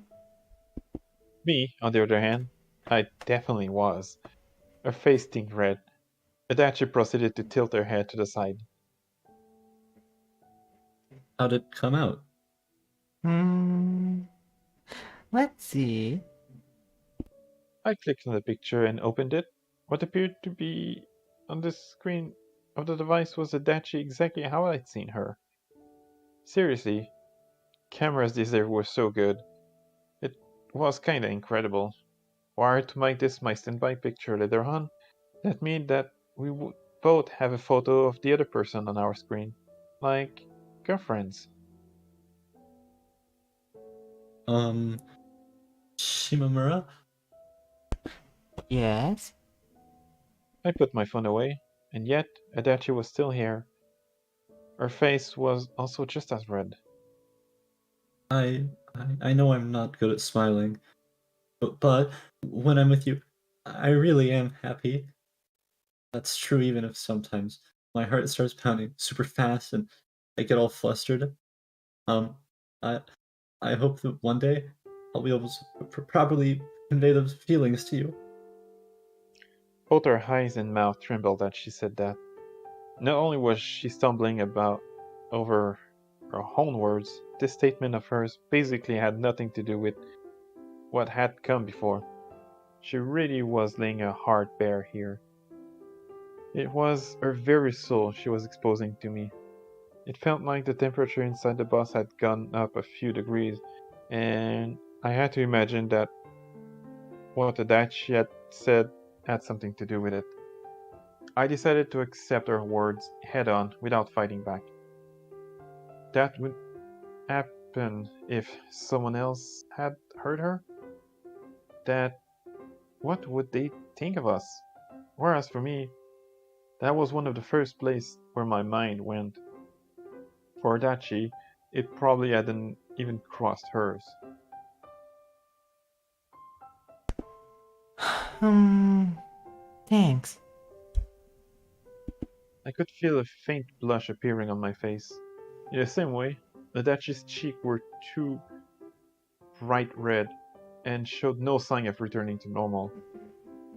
Me, on the other hand, I definitely was. Her face turned red. Adachi proceeded to tilt her head to the side. How'd it come out? Hmm. Let's see. I clicked on the picture and opened it. What appeared to be on the screen of the device was Adachi exactly how I'd seen her. Seriously, cameras these days were so good. It was kinda incredible. Were to make this my standby picture later on, that meant that we would both have a photo of the other person on our screen. Like girlfriends. Shimamura? Yes? I put my phone away, and yet Adachi was still here. Her face was also just as red. I know I'm not good at smiling, But when I'm with you, I really am happy. That's true even if sometimes my heart starts pounding super fast and I get all flustered. Um, I I hope that one day I'll be able to properly convey those feelings to you. Both her eyes and mouth trembled as she said that. Not only was she stumbling about over her own words, this statement of hers basically had nothing to do with what had come before. She really was laying her heart bare here. It was her very soul she was exposing to me. It felt like the temperature inside the bus had gone up a few degrees, and I had to imagine that what Adachi had said had something to do with it. I decided to accept her words head on without fighting back. That would happen if someone else had heard her? That what would they think of us? Whereas for me, that was one of the first places where my mind went. For Adachi, it probably hadn't even crossed hers. Thanks. I could feel a faint blush appearing on my face. In the same way, Adachi's cheeks were too bright red and showed no sign of returning to normal.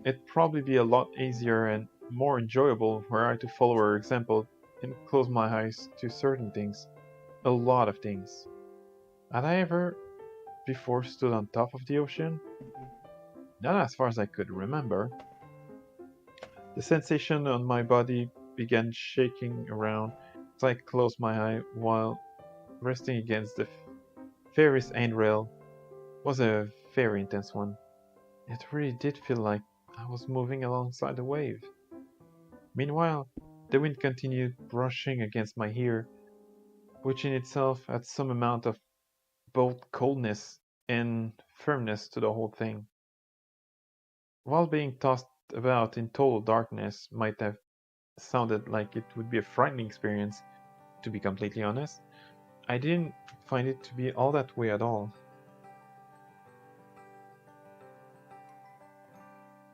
It'd probably be a lot easier and more enjoyable were I to follow her example and close my eyes to certain things. A lot of things. Had I ever before stood on top of the ocean? Not as far as I could remember. The sensation on my body began shaking around as I closed my eye while resting against the ferry's handrail was a very intense one. It really did feel like I was moving alongside the wave. Meanwhile, the wind continued brushing against my ear, which in itself had some amount of both coldness and firmness to the whole thing. While being tossed about in total darkness might have sounded like it would be a frightening experience, to be completely honest, I didn't find it to be all that way at all.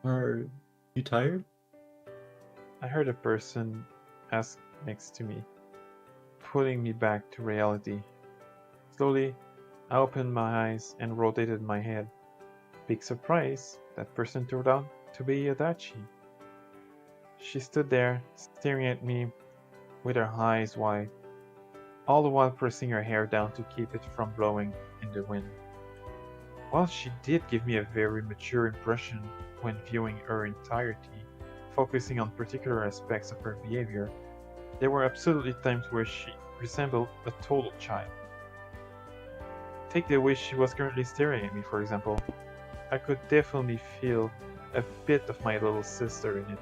Are you tired? I heard a person ask next to me, pulling me back to reality. Slowly, I opened my eyes and rotated my head. Big surprise, that person turned out to be Adachi. She stood there, staring at me with her eyes wide, all the while pressing her hair down to keep it from blowing in the wind. While she did give me a very mature impression when viewing her entirety, focusing on particular aspects of her behavior, there were absolutely times where she resembled a total child. Take the way she was currently staring at me, for example. I could definitely feel a bit of my little sister in it.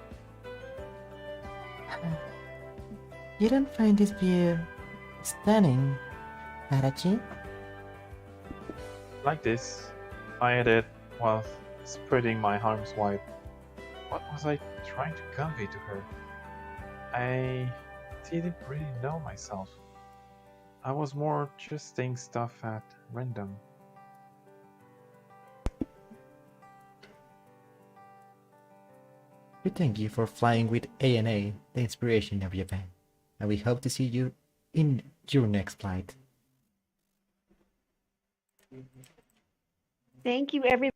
You don't find this view stunning, Adachi? Like this, I added while spreading my arms wide. What was I trying to convey to her? I didn't really know myself. I was more just saying stuff at random. We thank you for flying with ANA, the inspiration of Japan, and we hope to see you in your next flight. Thank you, everybody.